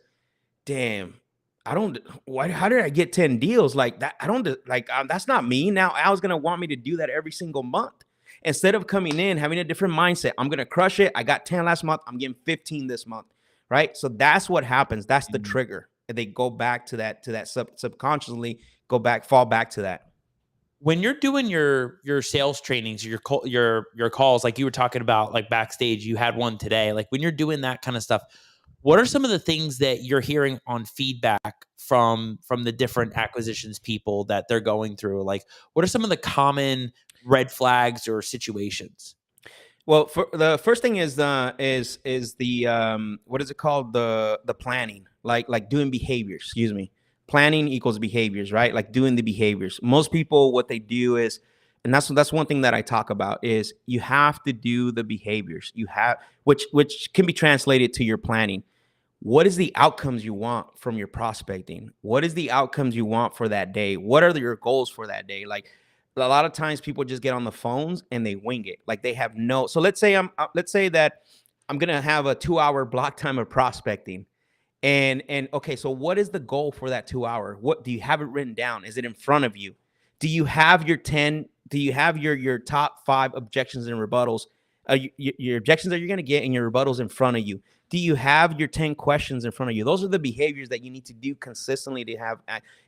damn, how did I get 10 deals like that? That's not me. Now Al's going to want me to do that every single month. Instead of coming in, having a different mindset, I'm going to crush it. I got 10 last month. I'm getting 15 this month. Right. So that's what happens. That's the trigger. And they go back to that subconsciously fall back to that. When you're doing your sales trainings, your calls, like you were talking about, like backstage, you had one today, like when you're doing that kind of stuff, what are some of the things that you're hearing on feedback from the different acquisitions people that they're going through? Like, what are some of the common red flags or situations? Well, for the first thing is the what is it called? The planning, like doing behaviors. Excuse me. Planning equals behaviors, right? Like doing the behaviors. Most people, what they do is, and that's one thing that I talk about, is you have to do the behaviors. You have, which can be translated to your planning. What is the outcomes you want from your prospecting? What is the outcomes you want for that day? What are your goals for that day? Like, a lot of times people just get on the phones and they wing it. Like, they have no, so let's say that I'm going to have a 2-hour block time of prospecting. And okay, so what is the goal for that 2 hour? What do you have it written down? Is it in front of you? Do you have your top 5 objections and rebuttals, your objections that you're going to get and your rebuttals in front of you? Do you have your 10 questions in front of you? Those are the behaviors that you need to do consistently to have.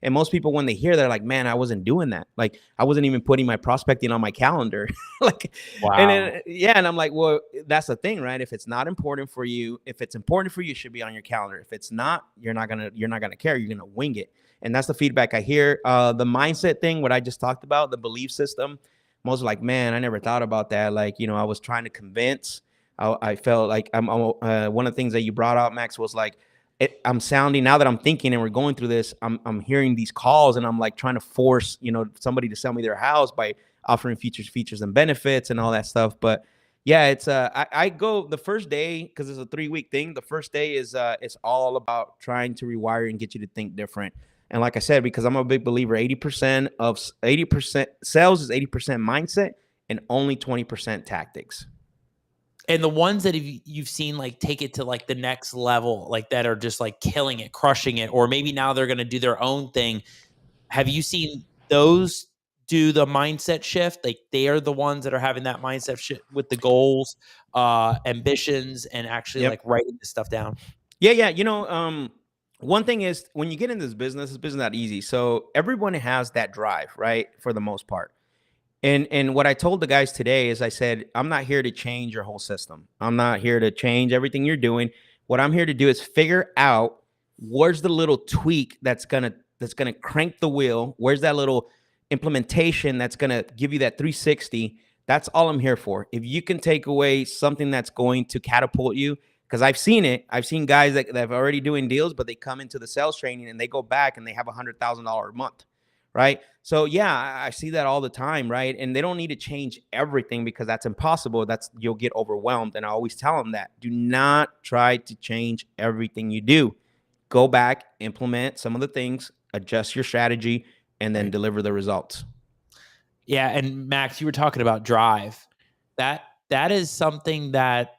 And most people, when they hear, they're like, man, I wasn't doing that. Like, I wasn't even putting my prospecting on my calendar. Like, wow. And I'm like, well, that's the thing, right? If it's not important for you, if it's important for you, it should be on your calendar. If it's not, you're not gonna care. You're gonna wing it. And that's the feedback I hear. The mindset thing, what I just talked about, the belief system, most like, man, I never thought about that. Like, I was trying to convince. I felt like I'm one of the things that you brought out, Max, was like, I'm sounding, now that I'm thinking and we're going through this, I'm hearing these calls and I'm like trying to force, somebody to sell me their house by offering features and benefits and all that stuff. But yeah, it's I go the first day, because it's a 3-week thing. The first day is it's all about trying to rewire and get you to think different. And like I said, because I'm a big believer, 80% sales is 80% mindset and only 20% tactics. And the ones that you've seen like take it to like the next level, like that are just like killing it, crushing it, or maybe now they're going to do their own thing. Have you seen those do the mindset shift? Like, they are the ones that are having that mindset shift with the goals, ambitions, and actually like writing this stuff down. Yeah. One thing is, when you get in this business is not easy. So everyone has that drive, right? For the most part. And what I told the guys today is, I said, I'm not here to change your whole system. I'm not here to change everything you're doing. What I'm here to do is figure out where's the little tweak that's gonna crank the wheel. Where's that little implementation that's gonna give you that 360? That's all I'm here for. If you can take away something that's going to catapult you, because I've seen it. I've seen guys that have already doing deals, but they come into the sales training and they go back and they have $100,000 a month. Right. So yeah, I see that all the time. Right. And they don't need to change everything, because that's impossible. You'll get overwhelmed. And I always tell them that do not try to change everything you do. Go back, implement some of the things, adjust your strategy, and then deliver the results. Yeah. And Max, you were talking about drive. That is something that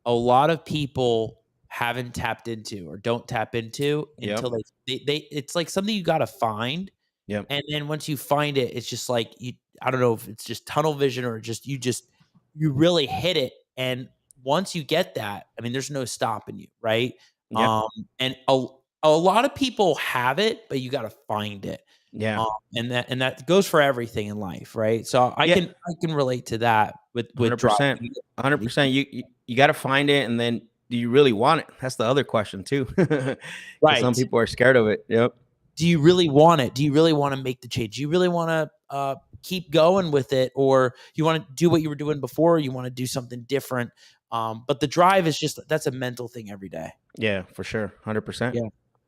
a lot of people haven't tapped into or don't tap into until they it's like something you got to find. Yeah. And then once you find it, it's just like, I don't know if it's just tunnel vision or you really hit it. And once you get that, I mean, there's no stopping you. Right. Yep. And a lot of people have it, but you got to find it. Yeah. And that goes for everything in life. Right. So I can relate to that with 100%. 100%. You got to find it. And then, do you really want it? That's the other question too. Right. Some people are scared of it. Yep. Do you really want it? Do you really want to make the change? Do you really want to keep going with it? Or you want to do what you were doing before? Or you want to do something different? But the drive is that's a mental thing every day. Yeah, for sure. 100%. Yeah.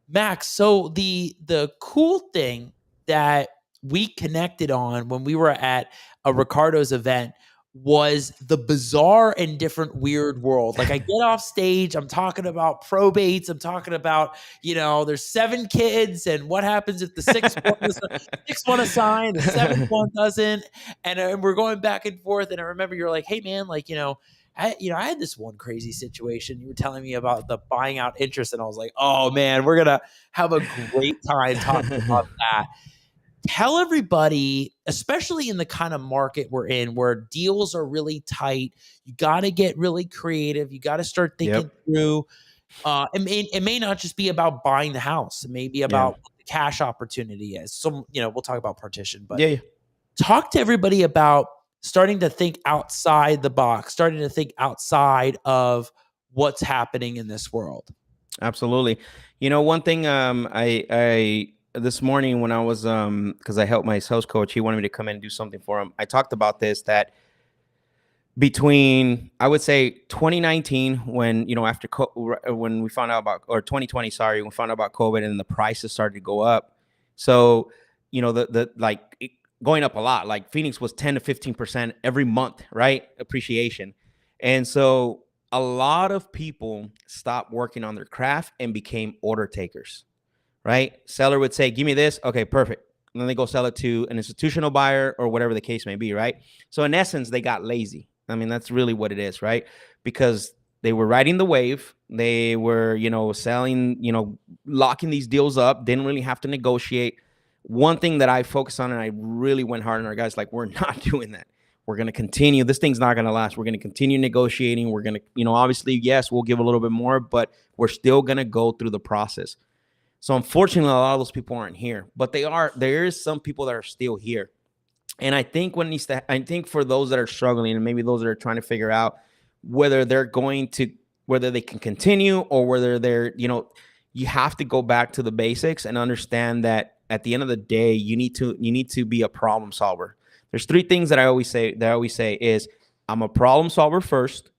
Max, so the cool thing that we connected on when we were at a Ricardo's event was the bizarre and different weird world. Like I get off stage, I'm talking about probates, I'm talking about, there's 7 kids and what happens if the sixth one assign, the 7th one doesn't. And we're going back and forth. And I remember you're like, hey man, like, I had this one crazy situation. You were telling me about the buying out interest, and I was like, oh man, we're gonna have a great time talking about that. Tell everybody, especially in the kind of market we're in where deals are really tight, you got to get really creative. You got to start thinking through. It may not just be about buying the house. It may be about what the cash opportunity is. So, we'll talk about partition, but talk to everybody about starting to think outside the box, starting to think outside of what's happening in this world. Absolutely. One thing I this morning when I was because I helped my sales coach, he wanted me to come in and do something for him. I talked about this, that between, I would say 2019, when when we found out about, or 2020, sorry, when we found out about COVID and the prices started to go up. So going up a lot. Like Phoenix was 10 to 15% every month, right? Appreciation. And so a lot of people stopped working on their craft and became order takers. Right? Seller would say, give me this. Okay, perfect. And then they go sell it to an institutional buyer or whatever the case may be, right? So in essence, they got lazy. I mean, that's really what it is, right? Because they were riding the wave. They were, selling, locking these deals up, didn't really have to negotiate. One thing that I focus on, and I really went hard on our guys, like, we're not doing that. We're going to continue. This thing's not going to last. We're going to continue negotiating. We're going to, obviously, yes, we'll give a little bit more, but we're still going to go through the process. So unfortunately, a lot of those people aren't here, but there is some people that are still here. And I think for those that are struggling, and maybe those that are trying to figure out whether they can continue, or whether they're, you have to go back to the basics and understand that at the end of the day, you need to be a problem solver. There's 3 things that I always say is, I'm a problem solver first,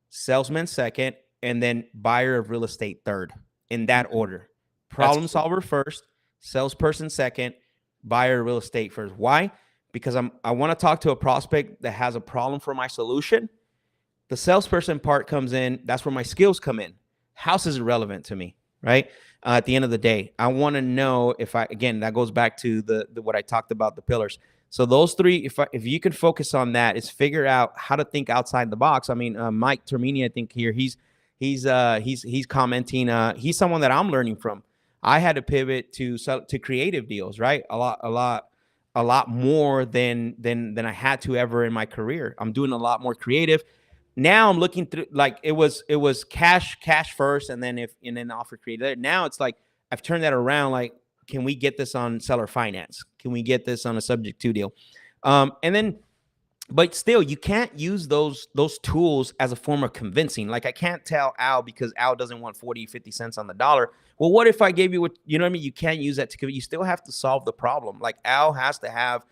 salesman second, and then buyer of real estate third, in that order. Problem solver first, salesperson second, buyer of real estate first. Why? Because I want to talk to a prospect that has a problem for my solution. The salesperson part comes in. That's where my skills come in. House is irrelevant to me, right? At the end of the day, I want to know that goes back to the what I talked about, the pillars. So those 3, if you can focus on that, is figure out how to think outside the box. I mean, Mike Termini, I think here he's commenting. He's someone that I'm learning from. I had to pivot to creative deals, right? A lot more than I had to ever in my career. I'm doing a lot more creative. Now I'm looking through, like, it was cash first, and then offer creative. Now it's like I've turned that around. Like, can we get this on seller finance? Can we get this on a subject to deal? But still, you can't use those tools as a form of convincing. Like, I can't tell Al, because Al doesn't want 40, 50 cents on the dollar. Well, what if I gave you what, you know what I mean? You can't use that you still have to solve the problem. Like, Al has to have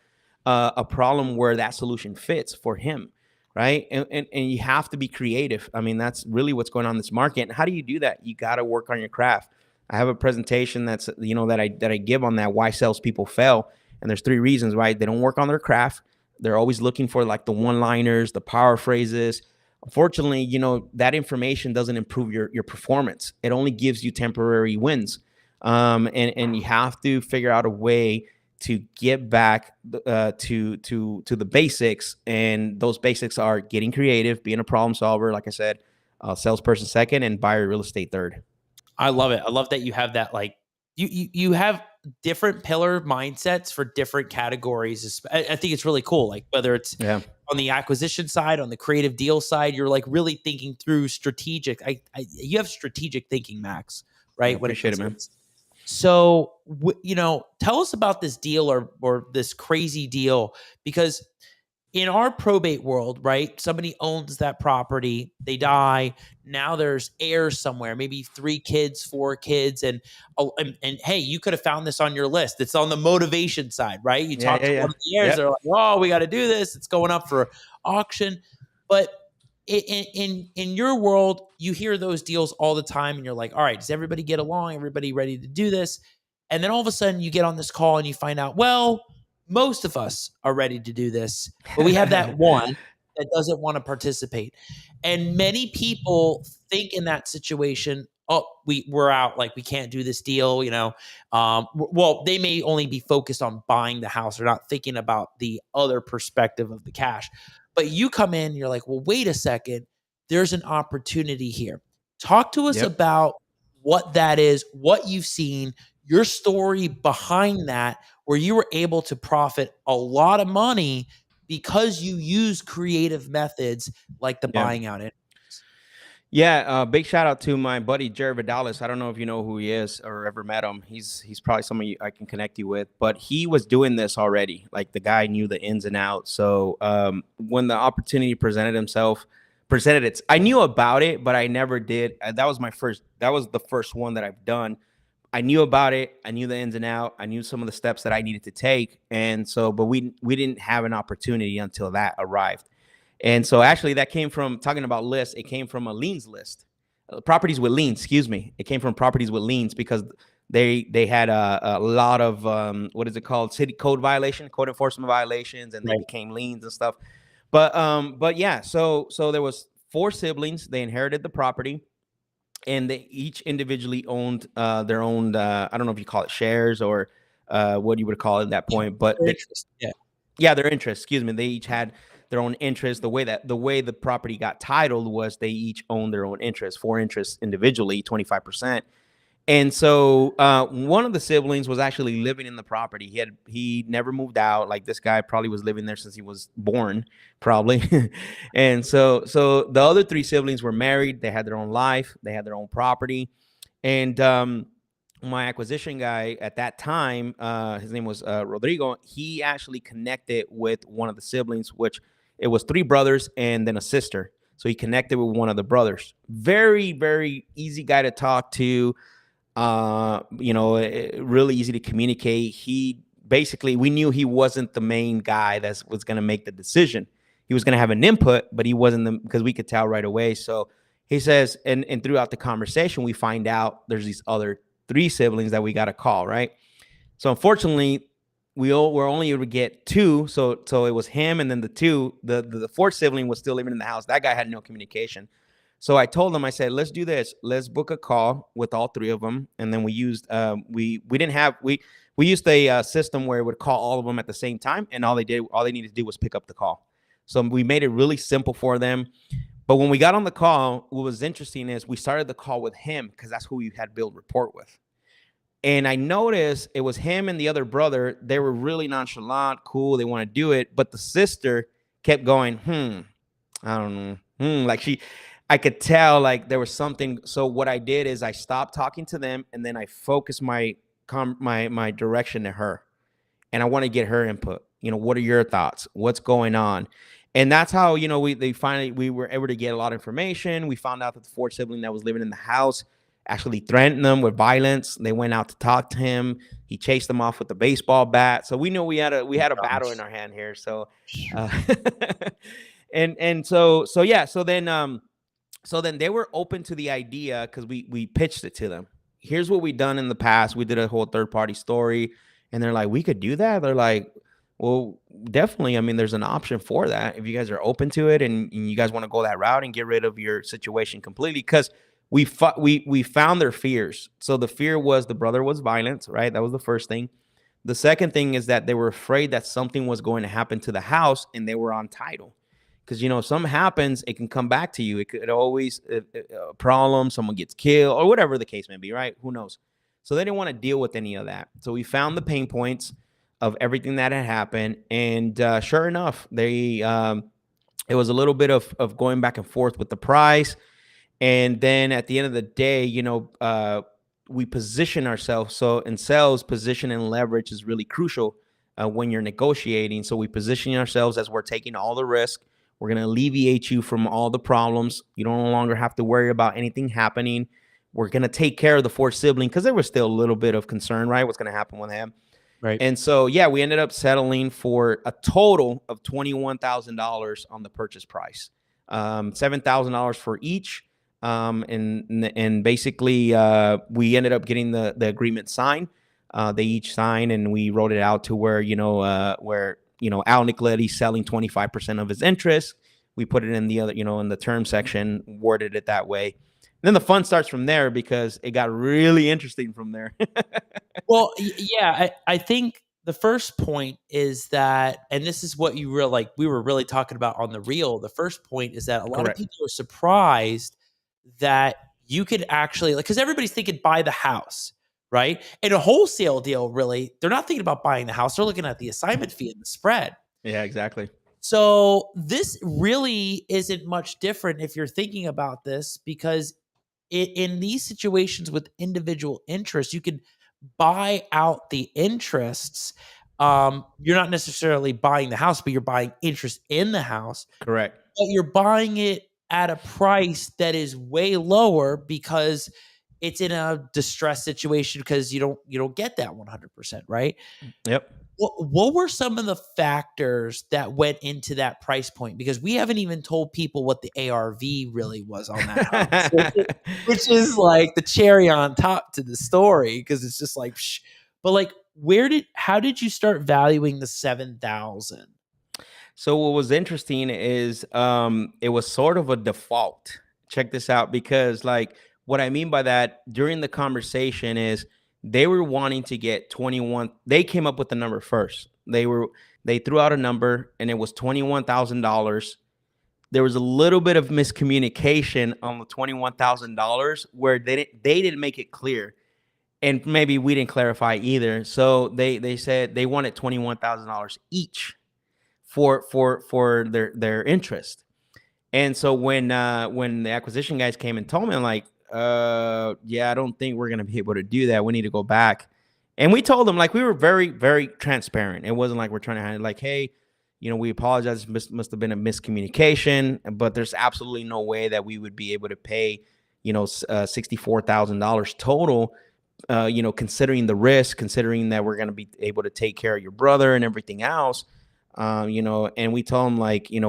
a problem where that solution fits for him, right? And you have to be creative. I mean, that's really what's going on in this market. And how do you do that? You got to work on your craft. I have a presentation that's, that I give on that, why salespeople fail. And there's 3 reasons, right? They don't work on their craft. They're always looking for, like, the one-liners, the power phrases. Unfortunately, that information doesn't improve your performance. It only gives you temporary wins. And you have to figure out a way to get back to the basics. And those basics are getting creative, being a problem solver, like I said, salesperson second, and buyer real estate third. I love it. I love that you have that, like, you have different pillar mindsets for different categories. I think it's really cool. Like, whether it's on the acquisition side, on the creative deal side, you're, like, really thinking through strategic. You have strategic thinking, Max, right? I appreciate it, man. So, tell us about this deal or this crazy deal, because in our probate world, right, somebody owns that property, they die. Now there's heirs somewhere, maybe 3 kids, 4 kids. And hey, you could have found this on your list. It's on the motivation side, right? You talk to one of the heirs, they're like, oh, we got to do this. It's going up for auction. But in your world, you hear those deals all the time, and you're like, all right, does everybody get along? Everybody ready to do this? And then all of a sudden you get on this call and you find out, well, most of us are ready to do this, but we have that one. that doesn't want to participate. And many people think in that situation, oh, we're out, like we can't do this deal, well, they may only be focused on buying the house. They're not thinking about the other perspective of the cash. But you come in, you're like, well, wait a second, there's an opportunity here. Talk to us about what that is, what you've seen, your story behind that, where you were able to profit a lot of money because you use creative methods like the buying out interest. Yeah, big shout out to my buddy Jerry Vidalis. I don't know if you know who he is or ever met him. He's probably somebody I can connect you with, but he was doing this already. Like the guy knew the ins and outs. So when the opportunity presented it, I knew about it, but I never did. That was the first one that I've done. I knew about it. I knew the ins and outs. I knew some of the steps that I needed to take. And so, but we didn't have an opportunity until that arrived. And so actually that came from talking about lists. It came from a liens list, properties with liens, excuse me. It came from properties with liens because they had a lot of, what is it called? City code enforcement violations, and they became liens and stuff. But yeah, so there was 4 siblings. They inherited the property, and they each individually owned their own, I don't know if you call it shares or what you would call it at that point, but Their interest. their interest, excuse me. They each had their own interest. The way the property got titled was they each owned their own interest, 4 interests individually, 25%. And so one of the siblings was actually living in the property. He never moved out. Like this guy probably was living there since he was born, probably. And so the other 3 siblings were married. They had their own life. They had their own property. And my acquisition guy at that time, his name was Rodrigo. He actually connected with one of the siblings, which it was 3 brothers and then a sister. So he connected with one of the brothers. Very, very easy guy to talk to. Really easy to communicate. We knew he wasn't the main guy that was going to make the decision. He was going to have an input, but he wasn't because we could tell right away. So he says, and throughout the conversation, we find out there's these other 3 siblings that we got to call, right? So unfortunately, were only able to get 2. So it was him and then the 2. The 4th sibling was still living in the house. That guy had no communication. So I told him, I said, let's do this. Let's book a call with all 3 of them. And then we used we used a system where it would call all of them at the same time, and all they needed to do was pick up the call. So we made it really simple for them. But when we got on the call, what was interesting is we started the call with him because that's who we had built rapport with. And I noticed it was him and the other brother. They were really nonchalant, cool. They want to do it. But the sister kept going, I don't know. I could tell like there was something. So what I did is I stopped talking to them, and then I focused my direction to her. And I want to get her input. What are your thoughts? What's going on? And that's how, we were able to get a lot of information. We found out that the 4th sibling that was living in the house actually threatened them with violence. They went out to talk to him. He chased them off with a baseball bat. So we knew we had a battle in our hand here. So, so then they were open to the idea because we pitched it to them. Here's what we've done in the past. We did a whole 3rd-party story, and they're like, we could do that. They're like, well, definitely. I mean, there's an option for that if you guys are open to it and you guys want to go that route and get rid of your situation completely. Because we found their fears. So the fear was the brother was violent, right? That was the first thing. The second thing is that they were afraid that something was going to happen to the house, and they were on title. Because, if something happens, it can come back to you. It could always a problem. Someone gets killed or whatever the case may be, right? Who knows? So they didn't want to deal with any of that. So we found the pain points of everything that had happened. And sure enough, it was a little bit of going back and forth with the price. And then at the end of the day, we position ourselves. So in sales, position and leverage is really crucial when you're negotiating. So we position ourselves as we're taking all the risk. We're going to alleviate you from all the problems. You don't no longer have to worry about anything happening. We're going to take care of the 4th sibling because there was still a little bit of concern, right? What's going to happen with him? Right. And so, yeah, we ended up settling for a total of $21,000 on the purchase price, $7,000 for each. And basically, we ended up getting the agreement signed. They each signed, and we wrote it out to where Al Nicoletti selling 25% of his interest, we put it in the other, in the term section, worded it that way. And then the fun starts from there because it got really interesting from there. Well, yeah, I think the first point is that, and this is what you we were really talking about on the reel. The first point is that a lot of Correct. people are surprised that you could actually, because everybody's thinking buy the house, right? In a wholesale deal, really, they're not thinking about buying the house. They're looking at the assignment fee and the spread. Yeah, exactly. So this really isn't much different if you're thinking about this, because in these situations with individual interests, you can buy out the interests. You're not necessarily buying the house, but you're buying interest in the house. Correct. But you're buying it at a price that is way lower because it's in a distressed situation, because you don't get that 100%, right? Yep. What were some of the factors that went into that price point? Because we haven't even told people what the ARV really was on that house, which is like the cherry on top to the story, because it's just like, psh. But like, how did you start valuing the 7,000? So what was interesting is it was sort of a default. Check this out, because like what I mean by that during the conversation is they were wanting to get 21. They came up with the number first. They threw out a number and it was $21,000. There was a little bit of miscommunication on the $21,000 where they didn't make it clear. And maybe we didn't clarify either. So they said they wanted $21,000 each for their interest. And so when the acquisition guys came and told me, I'm like, yeah, I don't think we're gonna be able to do that. We need to go back. And we told them, like, we were very, very transparent. It wasn't like we're trying to hide it, like, hey, we apologize. Must have been a miscommunication, but there's absolutely no way that we would be able to pay, $64,000 total. Considering the risk, considering that we're going to be able to take care of your brother and everything else, and we told him, like, we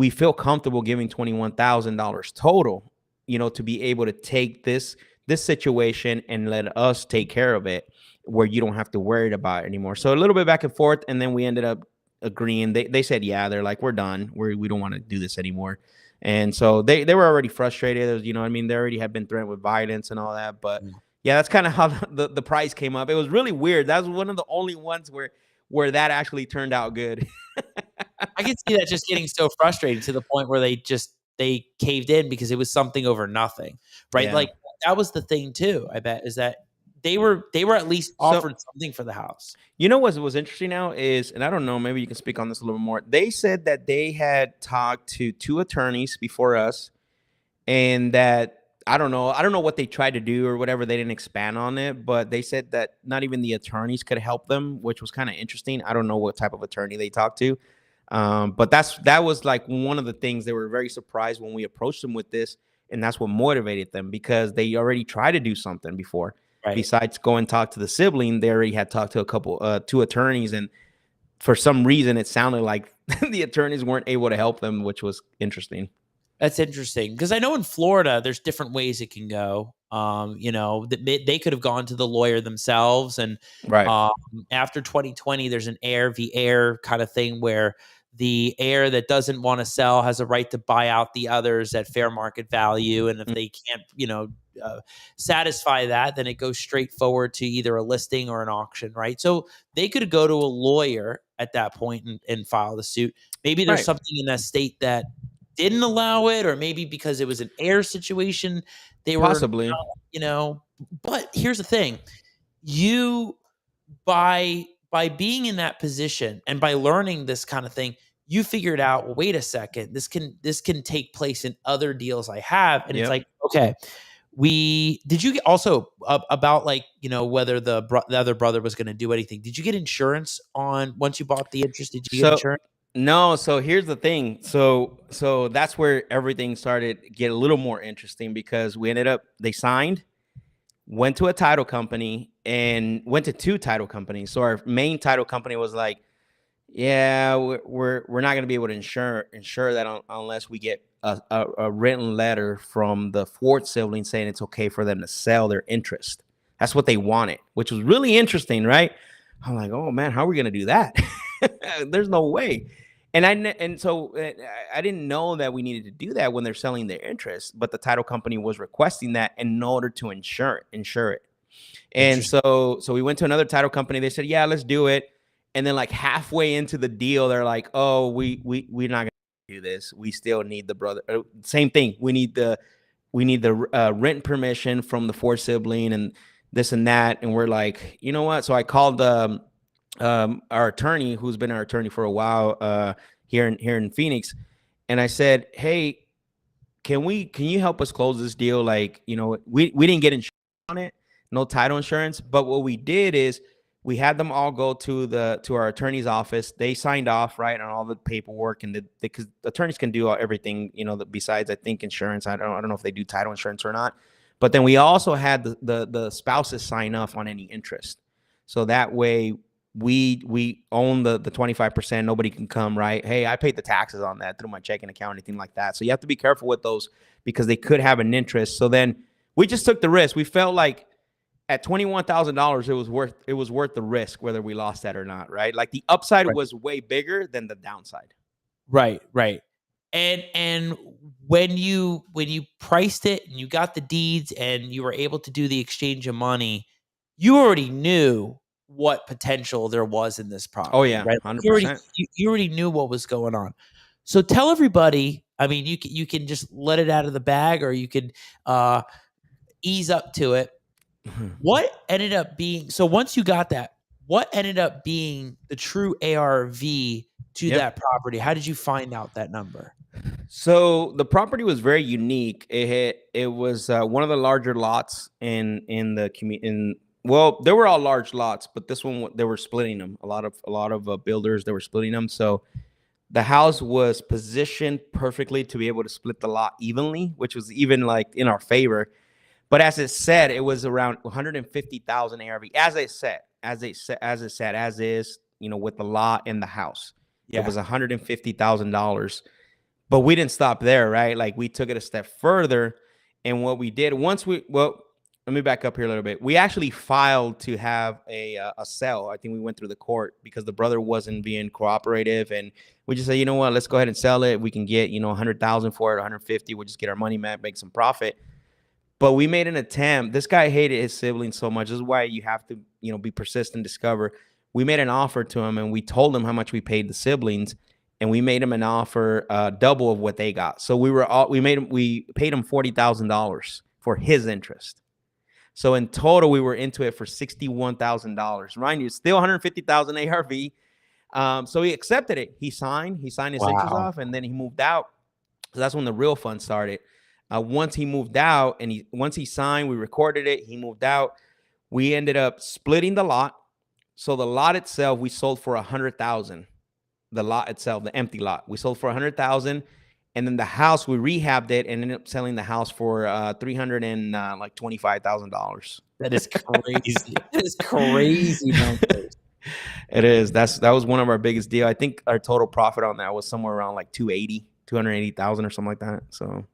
feel comfortable giving $21,000 total, to be able to take this situation and let us take care of it, where you don't have to worry about it anymore. So a little bit back and forth, and then we ended up agreeing. They said, yeah, they're like, we're done. We don't want to do this anymore. And so they were already frustrated. They already had been threatened with violence and all that. But yeah, that's kind of how the price came up. It was really weird. That was one of the only ones where that actually turned out good. I can see that just getting so frustrated to the point where they caved in because it was something over nothing, right? Yeah. Like, that was the thing too, I bet, is that they were at least offered something for the house. What was interesting now is, and I don't know, maybe you can speak on this a little more. They said that they had talked to 2 attorneys before us, and that I don't know what they tried to do or whatever. They didn't expand on it, but they said that not even the attorneys could help them, which was kind of interesting. I don't know what type of attorney they talked to, but that was like one of the things. They were very surprised when we approached them with this, and that's what motivated them, because they already tried to do something before. Right. Besides go and talk to the sibling, they already had talked to 2 attorneys, and for some reason it sounded like the attorneys weren't able to help them, which was interesting. That's interesting, because I know in Florida there's different ways it can go. They could have gone to the lawyer themselves, and right. After 2020, there's an heir v. heir kind of thing where the heir that doesn't want to sell has a right to buy out the others at fair market value, and if they can't, satisfy that, then it goes straight forward to either a listing or an auction, right? So they could go to a lawyer at that point and file the suit. Maybe there's something in that state that didn't allow it, or maybe because it was an heir situation, they were possibly, But here's the thing: you by being in that position and by learning this kind of thing, you figured out, well, wait a second, this can take place in other deals I have, and it's like, okay. Did you get also about whether the other brother was going to do anything? Did you get insurance on once you bought the interest? Did you get insurance? No. So here's the thing. So that's where everything started to get a little more interesting, because they signed, went to a title company, and went to 2 title companies. So our main title company was like, yeah, we're not going to be able to insure that unless we get a written letter from the Ford sibling saying it's okay for them to sell their interest. That's what they wanted, which was really interesting, right? I'm like, oh man, how are we going to do that? There's no way. I didn't know that we needed to do that when they're selling their interest, but the title company was requesting that in order to insure it. And so we went to another title company. They said, yeah, let's do it. And then like halfway into the deal, they're like, oh, we're not going to do this. We still need the brother. Same thing. We need the rent permission from the fourth sibling and this and that. And we're like, you know what? So I called our attorney, who's been our attorney for a while here in Phoenix. And I said, hey, can you help us close this deal? Like, you know, we didn't get insurance on it. No title insurance. But what we did is we had them all go to our attorney's office. They signed off, right, on all the paperwork, and because attorneys can do everything, you know, besides, I think, insurance. I don't know if they do title insurance or not. But then we also had the spouses sign off on any interest. So that way we own the 25%. Nobody can come, right? Hey, I paid the taxes on that through my checking account, anything like that. So you have to be careful with those because they could have an interest. So then we just took the risk. We felt like at $21,000, it was worth the risk, whether we lost that or not, right? Like the upside was way bigger than the downside. Right. And when you priced it and you got the deeds and you were able to do the exchange of money, you already knew what potential there was in this property. Oh yeah, right? 100%. You already knew what was going on. So tell everybody. I mean, you can just let it out of the bag, or you could ease up to it. What ended up being, so once you got that, what ended up being the true ARV to that property? How did you find out that number? So the property was very unique. It was one of the larger lots in the community. Well, they were all large lots, but this one, they were splitting them. A lot of builders, they were splitting them. So the house was positioned perfectly to be able to split the lot evenly, which was even like in our favor. But as it said, it was around 150,000 ARV. As is, you know, with the lot and the house, it was $150,000. But we didn't stop there, right? Like we took it a step further, and what we did let me back up here a little bit. We actually filed to have a sale. I think we went through the court because the brother wasn't being cooperative, and we just said, you know what, let's go ahead and sell it. We can get, you know, 100,000 for it, 150. We'll just get our money back, make some profit. But we made an attempt. This guy hated his siblings so much. This is why you have to, you know, be persistent, discover. We made an offer to him, and we told him how much we paid the siblings, and we made him an offer double of what they got. So we paid him $40,000 for his interest. So in total, we were into it for $61,000. Mind you, still 150,000 ARV. So he accepted it. He signed his interest off, and then he moved out. So that's when the real fun started. Once he moved out and once he signed, we recorded it. He moved out. We ended up splitting the lot. So the lot itself, we sold for $100,000. The lot itself, the empty lot, we sold for $100,000, and then the house, we rehabbed it and ended up selling the house for $325,000. That is crazy. That is crazy numbers. It is. That was one of our biggest deal. I think our total profit on that was somewhere around like 280,000 or something like that. So.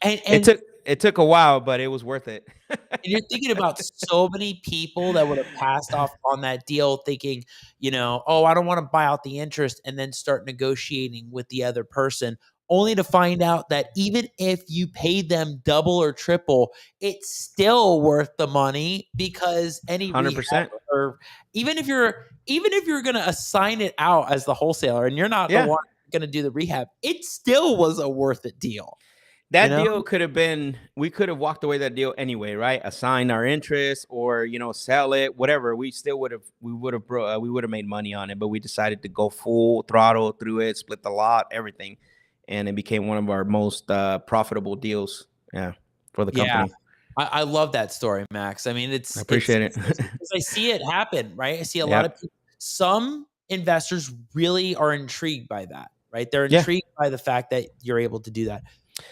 And it took a while, but it was worth it. And you're thinking about so many people that would have passed off on that deal thinking, you know, oh, I don't want to buy out the interest, and then start negotiating with the other person, only to find out that even if you paid them double or triple, it's still worth the money because any 100%. Or even if you're going to assign it out as the wholesaler and you're not the one going to do the rehab, it still was a worth it deal. That deal could have been, we could have walked away that deal anyway, right? Assign our interest or, you know, sell it, whatever. We would have made money on it, but we decided to go full throttle through it, split the lot, everything. And it became one of our most profitable deals. For the company. I love that story, Max. I mean, I appreciate it. I see it happen, right? I see a lot of people, some investors really are intrigued by that, right? They're intrigued by the fact that you're able to do that.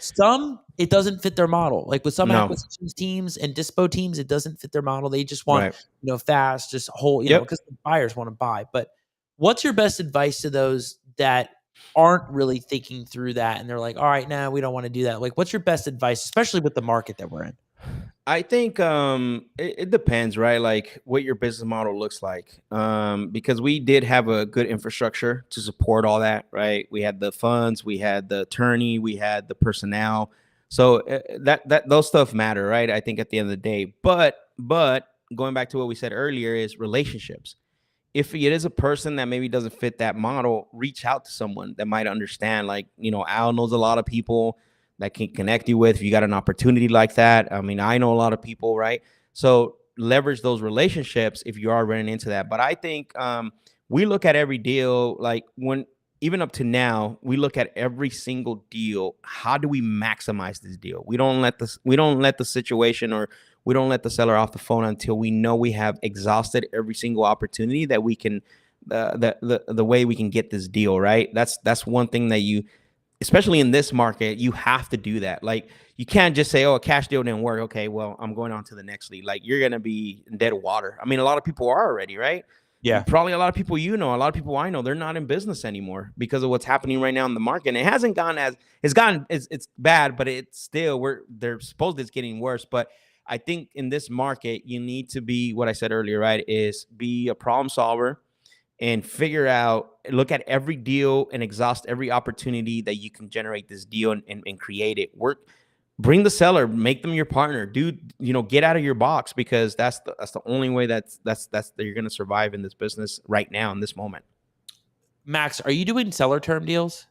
Some, it doesn't fit their model. Like with some acquisitions teams and dispo teams, it doesn't fit their model. They just want, you know, fast, just whole, you know, because the buyers want to buy. But what's your best advice to those that aren't really thinking through that and they're like, all right, we don't want to do that? Like, what's your best advice, especially with the market that we're in? I think it depends, right? Like what your business model looks like. Because we did have a good infrastructure to support all that, right? We had the funds, we had the attorney, we had the personnel. So that those stuff matter, right? I think at the end of the day. But going back to what we said earlier is relationships. If it is a person that maybe doesn't fit that model, reach out to someone that might understand. Like, Al knows a lot of people that can connect you with if you got an opportunity like that. I mean, I know a lot of people, right? So leverage those relationships if you are running into that. But I think we look at every deal, like even up to now, we look at every single deal. How do we maximize this deal? We don't let the situation, or we don't let the seller off the phone until we know we have exhausted every single opportunity that we can, the way we can get this deal, right? That's one thing that you, especially in this market, you have to do that. Like, you can't just say, oh, a cash deal didn't work. Okay, well, I'm going on to the next lead. Like, you're going to be in dead water. I mean, a lot of people are already, right? Yeah. Probably a lot of people, a lot of people I know, they're not in business anymore because of what's happening right now in the market. And it hasn't gone it's bad, but it's still, they're supposed it's getting worse. But I think in this market, you need to be, what I said earlier, right, is be a problem solver and look at every deal and exhaust every opportunity that you can generate this deal and create it. Bring the seller, make them your partner. Get out of your box, because that's the only way that you're going to survive in this business right now in this moment. Max, are you doing seller term deals?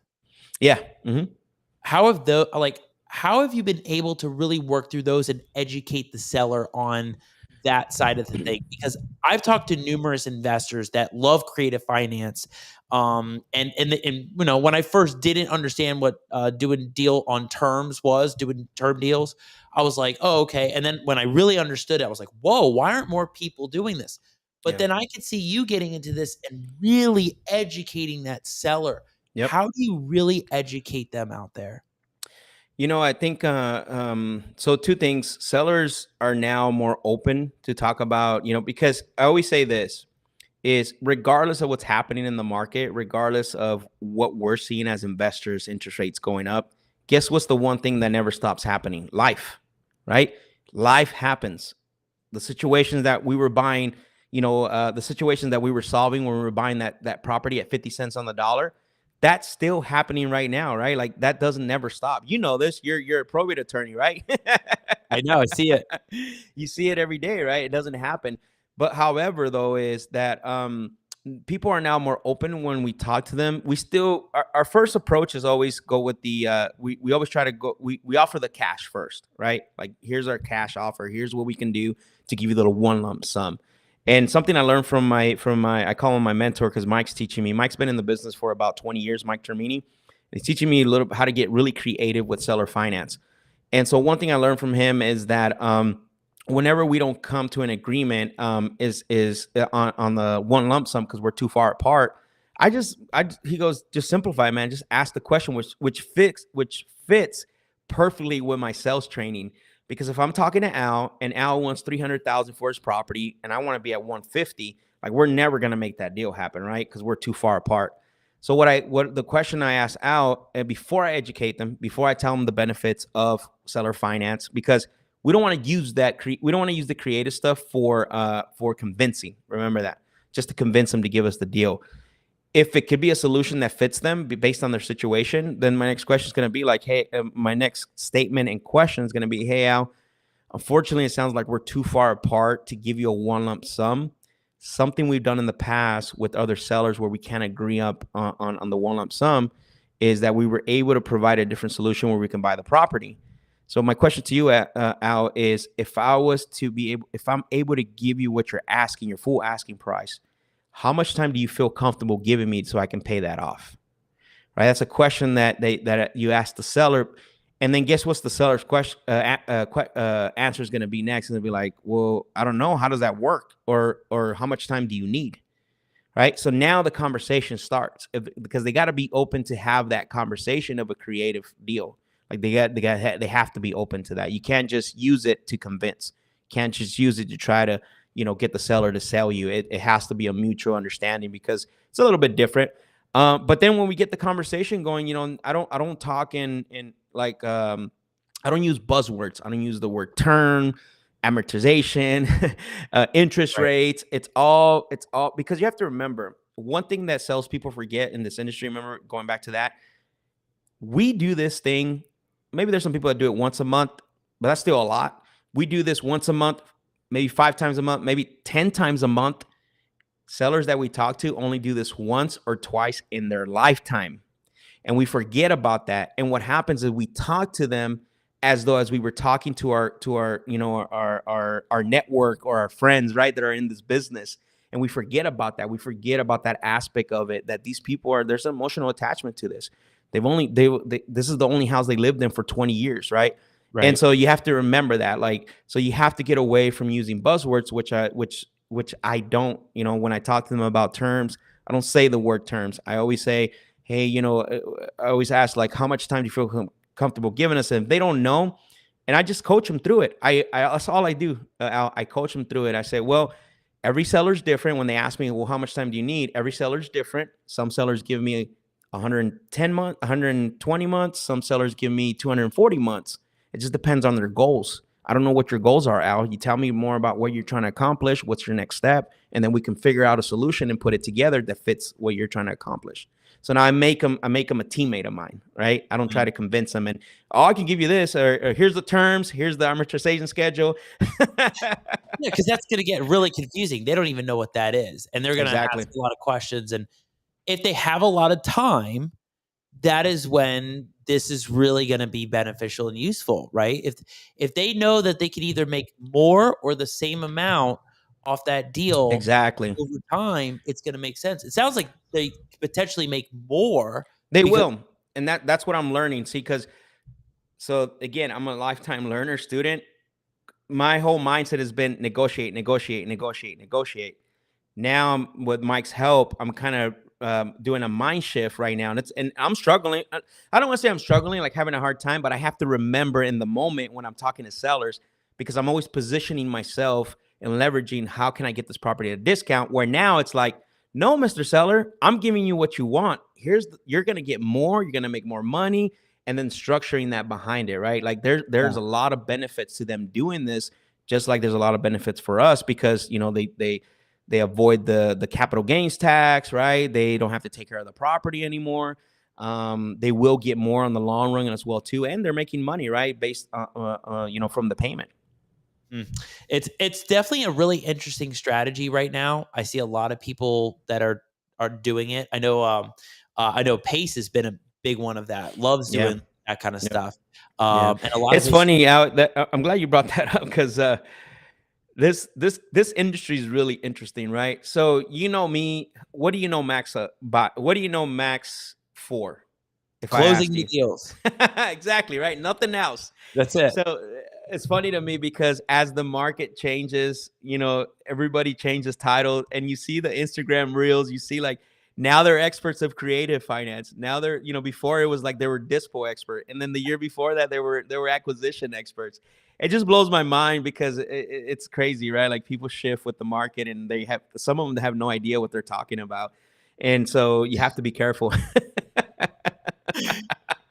Yeah. Mm-hmm. How have you been able to really work through those and educate the seller on that side of the thing? Because I've talked to numerous investors that love creative finance. And when I first didn't understand what doing term deals, I was like, oh, okay. And then when I really understood it, I was like, whoa, why aren't more people doing this? But then I could see you getting into this and really educating that seller. Yep. How do you really educate them out there? I think so. Two things: sellers are now more open to talk about, because I always say this is, regardless of what's happening in the market, regardless of what we're seeing as investors, interest rates going up, guess what's the one thing that never stops happening? Life, right? Life happens. The situations that we were buying, the situations that we were solving when we were buying that property at 50 cents on the dollar, that's still happening right now, right? Like, that doesn't never stop. You know this. You're a probate attorney, right? I know. I see it. You see it every day, right? It doesn't happen. But however, though, is that people are now more open when we talk to them. We still, our first approach is always go with the, we always try to go, we offer the cash first, right? Like, here's our cash offer. Here's what we can do to give you the one lump sum. And something I learned from my, I call him my mentor, because Mike's teaching me. Mike's been in the business for about 20 years, Mike Termini. He's teaching me a little how to get really creative with seller finance. And so one thing I learned from him is that whenever we don't come to an agreement, is on the one lump sum because we're too far apart, he goes, just simplify, man. Just ask the question, which fits perfectly with my sales training. Because if I'm talking to Al and Al wants $300,000 for his property and I want to be at 150, like, we're never going to make that deal happen, right? Because we're too far apart. So what the question I ask Al, before I educate them, before I tell them the benefits of seller finance, because we don't want to use we don't want to use the creative stuff for convincing. Remember that, just to convince them to give us the deal. If it could be a solution that fits them based on their situation, then my next question is going to be like, hey, my next statement and question is going to be, hey, Al, unfortunately, it sounds like we're too far apart to give you a one lump sum. Something we've done in the past with other sellers where we can't agree up on the one lump sum is that we were able to provide a different solution where we can buy the property. So my question to you, Al, is if I'm able to give you what you're asking, your full asking price, how much time do you feel comfortable giving me so I can pay that off? Right. That's a question that you ask the seller. And then guess what's the seller's question answer is going to be next? And they'll be like, well, I don't know. How does that work? Or how much time do you need? Right. So now the conversation starts because they got to be open to have that conversation of a creative deal. Like they have to be open to that. You can't just use it to convince. You can't just use it to try to, get the seller to sell you. It has to be a mutual understanding because it's a little bit different. But then when we get the conversation going, I don't talk in like, I don't use buzzwords. I don't use the word term. amortization, interest rates. It's all because you have to remember one thing that salespeople forget in this industry. Remember, going back to that, we do this thing. Maybe there's some people that do it once a month, but that's still a lot. We do this once a month, maybe 5 times a month, maybe 10 times a month. Sellers that we talk to only do this once or twice in their lifetime. And we forget about that. And what happens is we talk to them as though as we were talking to our you know, our network or our friends, right, that are in this business. And we forget about that. We forget about that aspect of it, that these people there's an emotional attachment to this. This is the only house they lived in for 20 years, right? And so you have to remember that. Like, so you have to get away from using buzzwords, which I don't, you know, when I talk to them about terms, I don't say the word terms. I always say, hey, you know, I always ask, like, how much time do you feel comfortable giving us? And if they don't know, and I just coach them through it. That's all I do. I coach them through it. I say, well, every seller's different. When they ask me, well, how much time do you need? Every seller's different. Some sellers give me 110 months, 120 months. Some sellers give me 240 months. It just depends on their goals. I don't know what your goals are, Al. You tell me more about what you're trying to accomplish. What's your next step? And then we can figure out a solution and put it together that fits what you're trying to accomplish. So now I make them a teammate of mine, right? I don't try to convince them and, oh, I can give you this, or here's the terms, here's the amortization schedule. Yeah, because that's going to get really confusing. They don't even know what that is. And they're going to ask a lot of questions. And if they have a lot of time, that is when this is really going to be beneficial and useful, right? If they know that they can either make more or the same amount off that deal over time, it's going to make sense. It sounds like they potentially make more. They will. And that's what I'm learning. See, so again, I'm a lifetime learner student. My whole mindset has been negotiate. Now, with Mike's help, I'm kind of doing a mind shift right now, and I'm struggling. I don't want to say I'm struggling, like having a hard time, but I have to remember in the moment when I'm talking to sellers, because I'm always positioning myself and leveraging how can I get this property at a discount, where now it's like, no, Mr. Seller, I'm giving you what you want. You're going to get more, you're going to make more money, and then structuring that behind it, right? Like there's a lot of benefits to them doing this, just like there's a lot of benefits for us, because, you know, they avoid the capital gains tax, right? They don't have to take care of the property anymore. They will get more on the long run as well too, and they're making money, right, based you know, from the payment. It's definitely a really interesting strategy right now. I see a lot of people that are doing it. I know Pace has been a big one of that. Loves doing that kind of stuff. And a lot. It's funny, I'm glad you brought that up, because this industry is really interesting, right? So, you know me, what do you know Max what do you know Max for? If closing the deals. Exactly, right? Nothing else. That's it. So it's funny to me, because as the market changes, you know, everybody changes title, and you see the Instagram reels, you see, like, now they're experts of creative finance. Now they're, you know, before it was like they were dispo expert, and then the year before that they were acquisition experts. It just blows my mind, because it's crazy, right? Like, people shift with the market, and some of them have no idea what they're talking about, and so you have to be careful.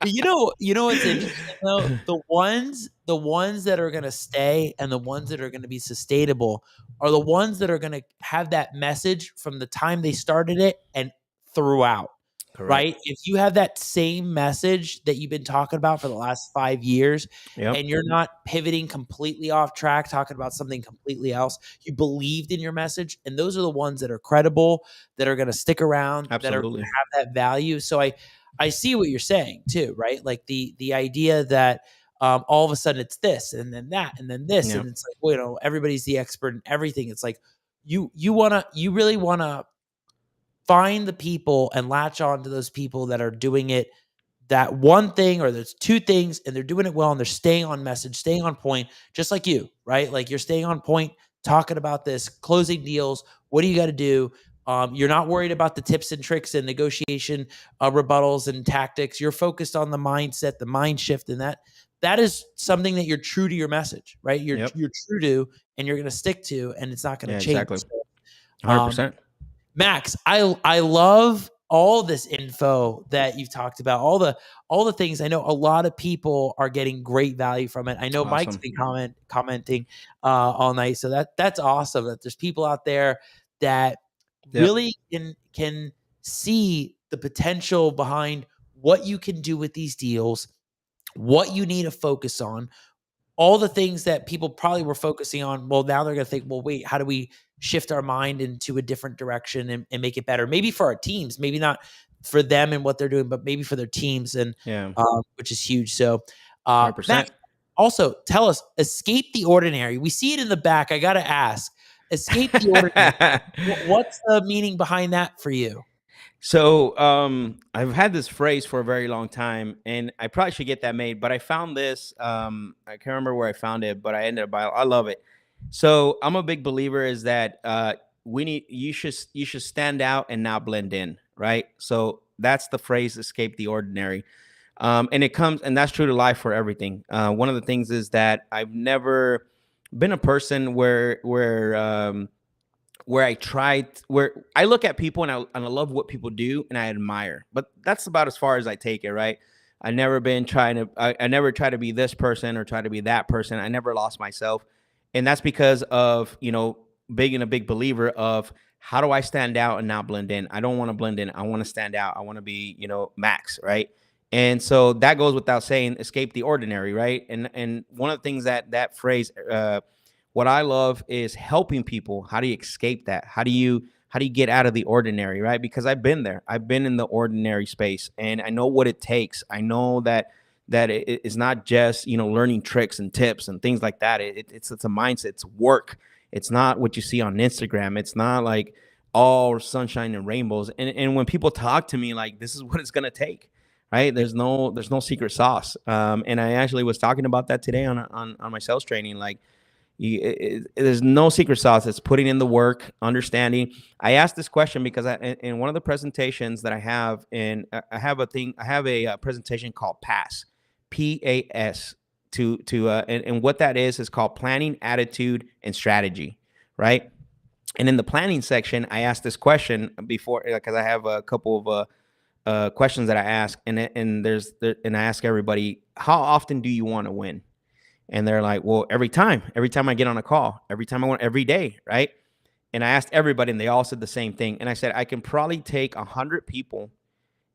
You know what's interesting though? The ones that are going to stay and the ones that are going to be sustainable are the ones that are going to have that message from the time they started it and throughout. Correct. Right? If you have that same message that you've been talking about for the last 5 years, and you're not pivoting completely off track, talking about something completely else, you believed in your message, and those are the ones that are credible, that are going to stick around, that are going to have that value. So I see what you're saying too, right? Like the idea that all of a sudden it's this and then that and then this, and it's like, well, you know, everybody's the expert in everything. It's like you really wanna find the people and latch on to those people that are doing it, that one thing or there's two things, and they're doing it well, and they're staying on message, staying on point, just like you, right? Like, you're staying on point, talking about this, closing deals. What do you got to do? You're not worried about the tips and tricks and negotiation rebuttals and tactics. You're focused on the mindset, the mind shift, and that is something that you're true to your message, right? You're true to, and you're going to stick to, and it's not going to change. Exactly. 100%. Max, I love all this info that you've talked about, all the things. I know a lot of people are getting great value from it. I know Mike's been commenting all night. So that's awesome that there's people out there that really can see the potential behind what you can do with these deals, what you need to focus on, all the things that people probably were focusing on. Well, now they're going to think, well, wait, how do we shift our mind into a different direction and make it better? Maybe for our teams, maybe not for them and what they're doing, but maybe for their teams, and which is huge. So, 100%. Matt, also tell us, escape the ordinary. We see it in the back. I got to ask, escape the ordinary. What's the meaning behind that for you? So I've had this phrase for a very long time, and I probably should get that made, but I found this. I can't remember where I found it, but I ended up buying. I love it. So I'm a big believer is that you should stand out and not blend in, right? So that's the phrase, escape the ordinary. And that's true to life for everything. One of the things is that I've never been a person where I look at people and I love what people do and I admire, but that's about as far as I take it, right? I never try to be this person or try to be that person. I never lost myself. And that's because of, being a big believer of how do I stand out and not blend in? I don't want to blend in. I want to stand out. I want to be, Max, right? And so that goes without saying, escape the ordinary, right? And one of the things that phrase, what I love is helping people. How do you escape that? How do you get out of the ordinary, right? Because I've been there. I've been in the ordinary space, and I know what it takes. I know that it's not just learning tricks and tips and things like that. It's a mindset. It's work. It's not what you see on Instagram. It's not like all sunshine and rainbows. And when people talk to me, like, this is what it's gonna take, right? There's no secret sauce. And I actually was talking about that today on my sales training, like. There's no secret sauce. It's putting in the work, understanding. I asked this question because in one of the presentations that I have, and I have a presentation called PAS, PAS, and what that is called planning, attitude, and strategy, right? And in the planning section, I asked this question before because I have a couple of questions that I ask, and I ask everybody, how often do you want to win? And they're like, well, every time I get on a call, every day, right? And I asked everybody, and they all said the same thing. And I said, I can probably take 100 people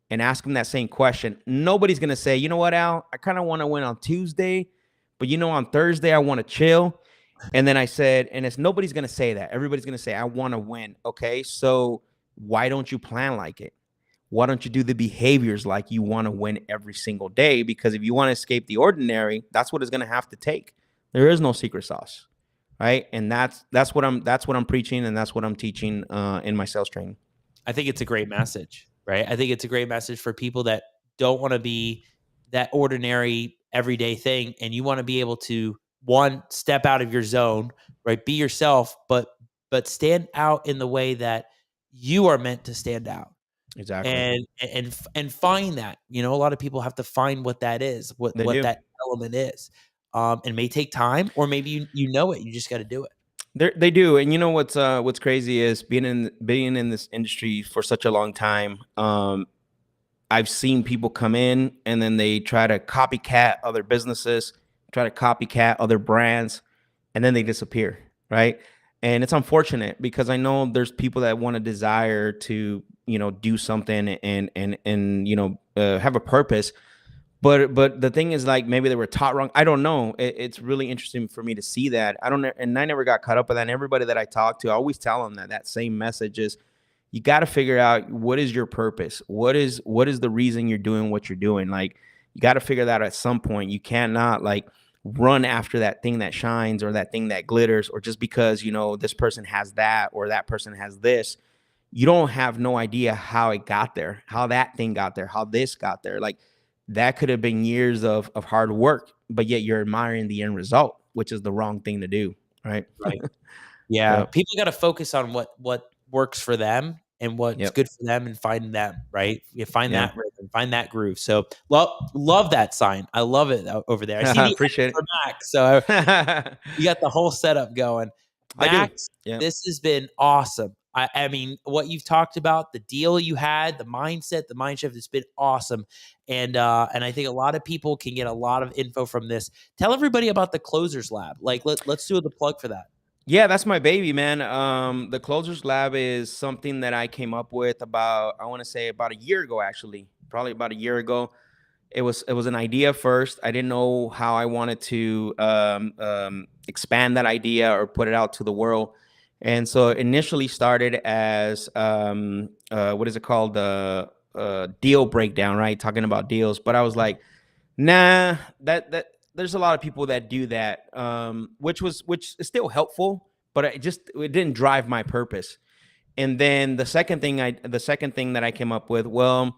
and ask them that same question. Nobody's going to say, you know what, Al, I kind of want to win on Tuesday, but on Thursday, I want to chill. And then I said, nobody's going to say that. Everybody's going to say, I want to win. Okay, so why don't you plan like it? Why don't you do the behaviors like you want to win every single day? Because if you want to escape the ordinary, that's what it's going to have to take. There is no secret sauce, right? And that's what I'm preaching, and that's what I'm teaching in my sales training. I think it's a great message, right? I think it's a great message for people that don't want to be that ordinary everyday thing, and you want to be able to, one, step out of your zone, right? Be yourself, but stand out in the way that you are meant to stand out. Exactly. And find that, a lot of people have to find what that is, what that element is. It may take time, or maybe you know it, you just got to do it. They do. And what's crazy is being in this industry for such a long time. I've seen people come in and then they try to copycat other businesses, try to copycat other brands, and then they disappear, right? And it's unfortunate because I know there's people that want a desire to, do something and have a purpose. But the thing is, like, maybe they were taught wrong. I don't know. It's really interesting for me to see that. I never got caught up with that. And everybody that I talk to, I always tell them that same message is, you got to figure out what is your purpose. What is the reason you're doing what you're doing? Like, you got to figure that out at some point. You cannot run after that thing that shines or that thing that glitters, or just because, this person has that or that person has this. You don't have no idea how it got there, how that thing got there, how this got there. Like, that could have been years of hard work, but yet you're admiring the end result, which is the wrong thing to do. Right. Right. Yeah. People got to focus on what works for them and what's good for them, and find them, right? You find that rhythm, find that groove. So love that sign. I love it over there. I see appreciate it. Max, so you got the whole setup going. Max, this has been awesome. I mean, what you've talked about, the deal you had, the mindset, the mind shift, it's been awesome. And I think a lot of people can get a lot of info from this. Tell everybody about the Closers Lab. Like, let's do the plug for that. Yeah, that's my baby, man. The Closers Lab is something that I came up with about, I want to say about a year ago, actually, probably about a year ago. It was an idea first. I didn't know how I wanted to expand that idea or put it out to the world. And so it initially started as what is it called? Deal breakdown, right? Talking about deals. But I was like, nah, that there's a lot of people that do that, which is still helpful, but it didn't drive my purpose. And then the second thing that I came up with, well,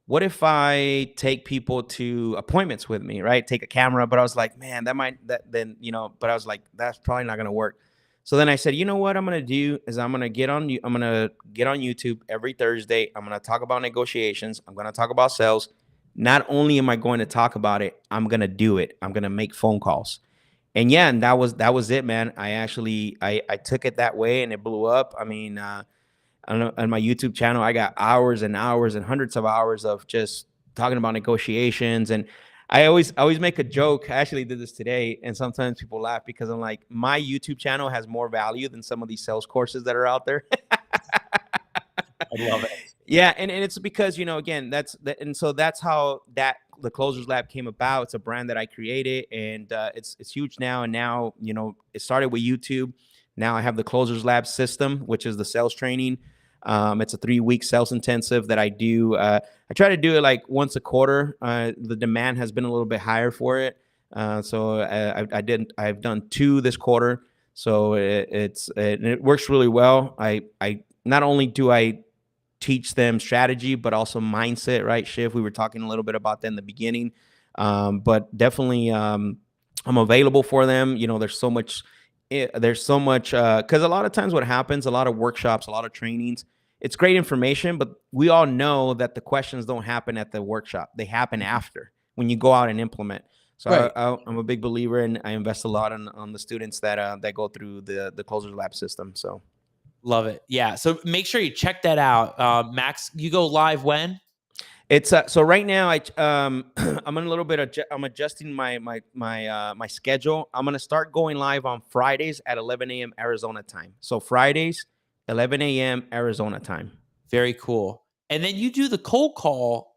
what if I take people to appointments with me, right? Take a camera, but I was like, man, but I was like, that's probably not going to work. So then I said, you know what I'm going to do is I'm going to get on YouTube every Thursday. I'm going to talk about negotiations. I'm going to talk about sales. Not only am I going to talk about it, I'm going to do it. I'm going to make phone calls. And yeah, and that was it, man. I took it that way and it blew up. I mean, I don't know, on my YouTube channel, I got hours and hours and hundreds of hours of just talking about negotiations. And I always make a joke. I actually did this today, and sometimes people laugh because I'm like, my YouTube channel has more value than some of these sales courses that are out there. I love it. Yeah, and it's because, again, and so that's how the Closers Lab came about. It's a brand that I created, and it's huge now. And now, it started with YouTube. Now I have the Closers Lab system, which is the sales training. It's a 3-week sales intensive that I do. I try to do it like once a quarter. The demand has been a little bit higher for it. So I've done 2 this quarter. So it works really well. I not only do I teach them strategy, but also mindset, right? Shift. We were talking a little bit about that in the beginning. But definitely I'm available for them. There's so much because a lot of times what happens, a lot of workshops, a lot of trainings, it's great information, but we all know that the questions don't happen at the workshop. They happen after, when you go out and implement. So Right. I'm a big believer, and I invest a lot on the students that go through the Closers Lab system. So Love it. Yeah. So make sure you check that out. Max, you go live when? it's so right now I'm in a little bit I'm adjusting my schedule. I'm gonna start going live on Fridays at 11 a.m. Arizona time. So Fridays, 11 a.m. Arizona time. Very cool. And then you do the cold call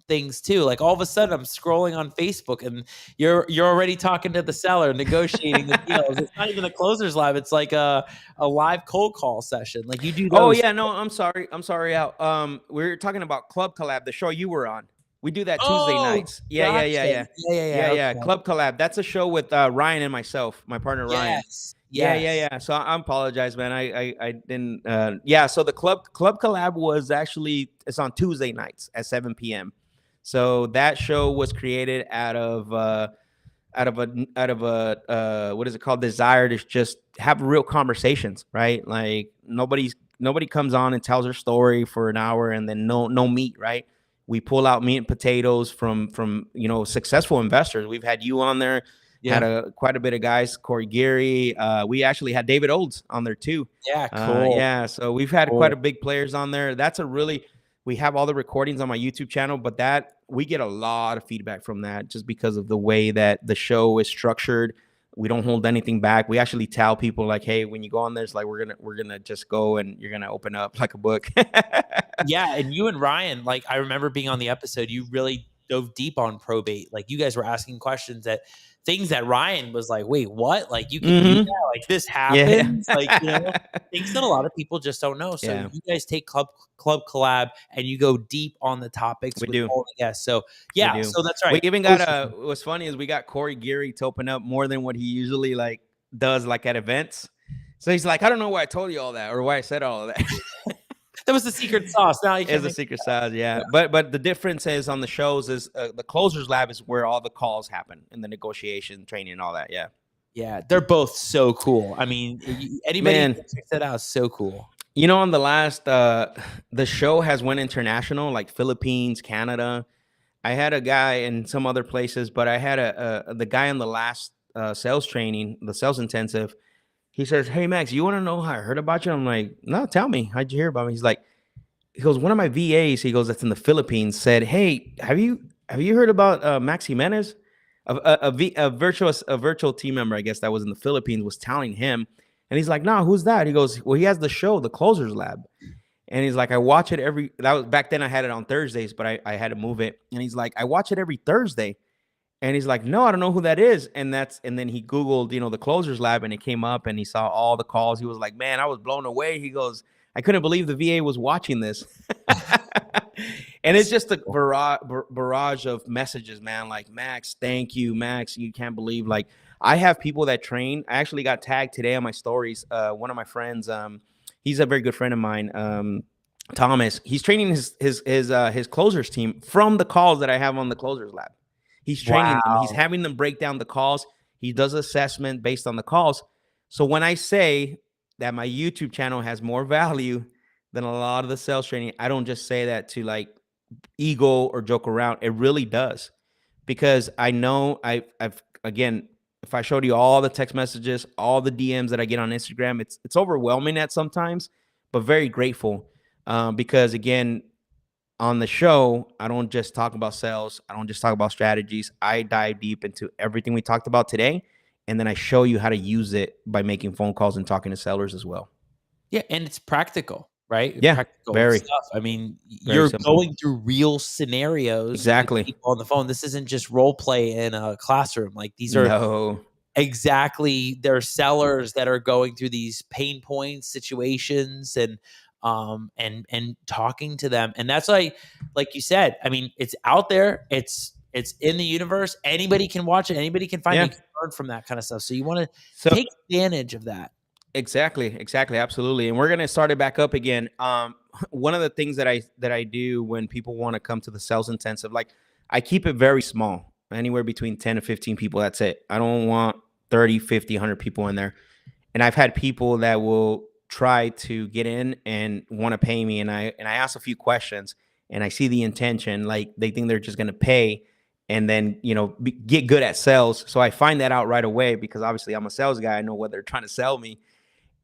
things too. Like all of a sudden, I'm scrolling on Facebook, and you're already talking to the seller, negotiating the deals. It's not even a Closers Lab; it's like a live cold call session. Like you do those. Oh yeah, no, I'm sorry, Al. We're talking about Club Collab, the show you were on. We do that Tuesday nights. Yeah. Yeah. Okay. Club Collab. That's a show with Ryan and myself, my partner Ryan. Yes. Yeah. So I apologize, man. I didn't. So the Club Collab was actually, it's on Tuesday nights at 7 p.m. So that show was created out of a what is it called? Desire to just have real conversations, right? Like nobody comes on and tells their story for an hour and then no meat, right? We pull out meat and potatoes from successful investors. We've had you on there. Yeah. Had quite a bit of guys. Corey Geary. We actually had David Olds on there too. Yeah, cool. So we've had quite a big players on there. We have all the recordings on my YouTube channel, but that we get a lot of feedback from that just because of the way that the show is structured. We don't hold anything back. We actually tell people like, hey, when you go on there, it's like we're gonna just go and you're gonna open up like a book. Yeah, and you and Ryan, like I remember being on the episode, you really dove deep on probate. Like you guys were asking questions things that Ryan was like, wait, what? Like you can do that? Like this happens? Yeah. Like, things that a lot of people just don't know. So you guys take Club Collab and you go deep on the topics with all the guests. So so that's right. We even got what's funny is we got Corey Geary to open up more than what he usually does at events. So he's like, I don't know why I told you all that or why I said all of that. That was the secret sauce. Now you can the secret sauce, yeah. But the difference is on the shows is the Closers Lab is where all the calls happen and the negotiation training and all that. Yeah. Yeah, they're both so cool. I mean, anybody can check that out. So cool. On the last the show has went international, like Philippines, Canada. I had a guy in some other places, but I had the guy in the last sales training, the sales intensive. He says, "Hey Max, you want to know how I heard about you?" I'm like, "No, tell me. How'd you hear about me?" He goes, "One of my VAs," he goes, "that's in the Philippines, said, hey, have you heard about Max Jimenez?" A virtual team member, I guess, that was in the Philippines was telling him, and he's like, "No, who's that?" He goes, "Well, he has the show, The Closers Lab." And he's like, "I watch it that was back then I had it on Thursdays, but I had to move it." And he's like, "I watch it every Thursday." And he's like, "No, I don't know who that is." And then he Googled, The Closers Lab, and it came up, and he saw all the calls. He was like, "Man, I was blown away." He goes, "I couldn't believe the VA was watching this." And it's just a barrage of messages, man. Like, "Max, thank you, Max. You can't believe." Like, I have people that train. I actually got tagged today on my stories. One of my friends, he's a very good friend of mine, Thomas. He's training his closers team from the calls that I have on the Closers Lab. He's training them. He's having them break down the calls. He does assessment based on the calls. So when I say that my YouTube channel has more value than a lot of the sales training, I don't just say that to like ego or joke around. It really does, because I know I've again, if I showed you all the text messages, all the DMs that I get on Instagram, it's overwhelming at sometimes, but very grateful, because again, on the show, I don't just talk about sales. I don't just talk about strategies. I dive deep into everything we talked about today, and then I show you how to use it by making phone calls and talking to sellers as well. Yeah, and it's practical, right? Yeah, Practical very. stuff. I mean, Very you're simple. going through real scenarios with Exactly. people on the phone. This isn't just role play in a classroom. Like, these are No. exactly, they're sellers that are going through these pain points, situations, and talking to them. And that's like you said, I mean, it's out there, it's in the universe. Anybody can watch it, anybody can find Yeah. it, can learn from that kind of stuff. So you want to So take advantage of that. exactly, absolutely. And we're gonna start it back up again. One of the things that I do when people want to come to the sales intensive, like, I keep it very small, anywhere between 10 to 15 people. That's it. I don't want 30, 50, 100 people in there. And I've had people that will try to get in and want to pay me, and I ask a few questions, and I see the intention, like they think they're just going to pay and then get good at sales. So I find that out right away, because obviously I'm a sales guy. I know what they're trying to sell me,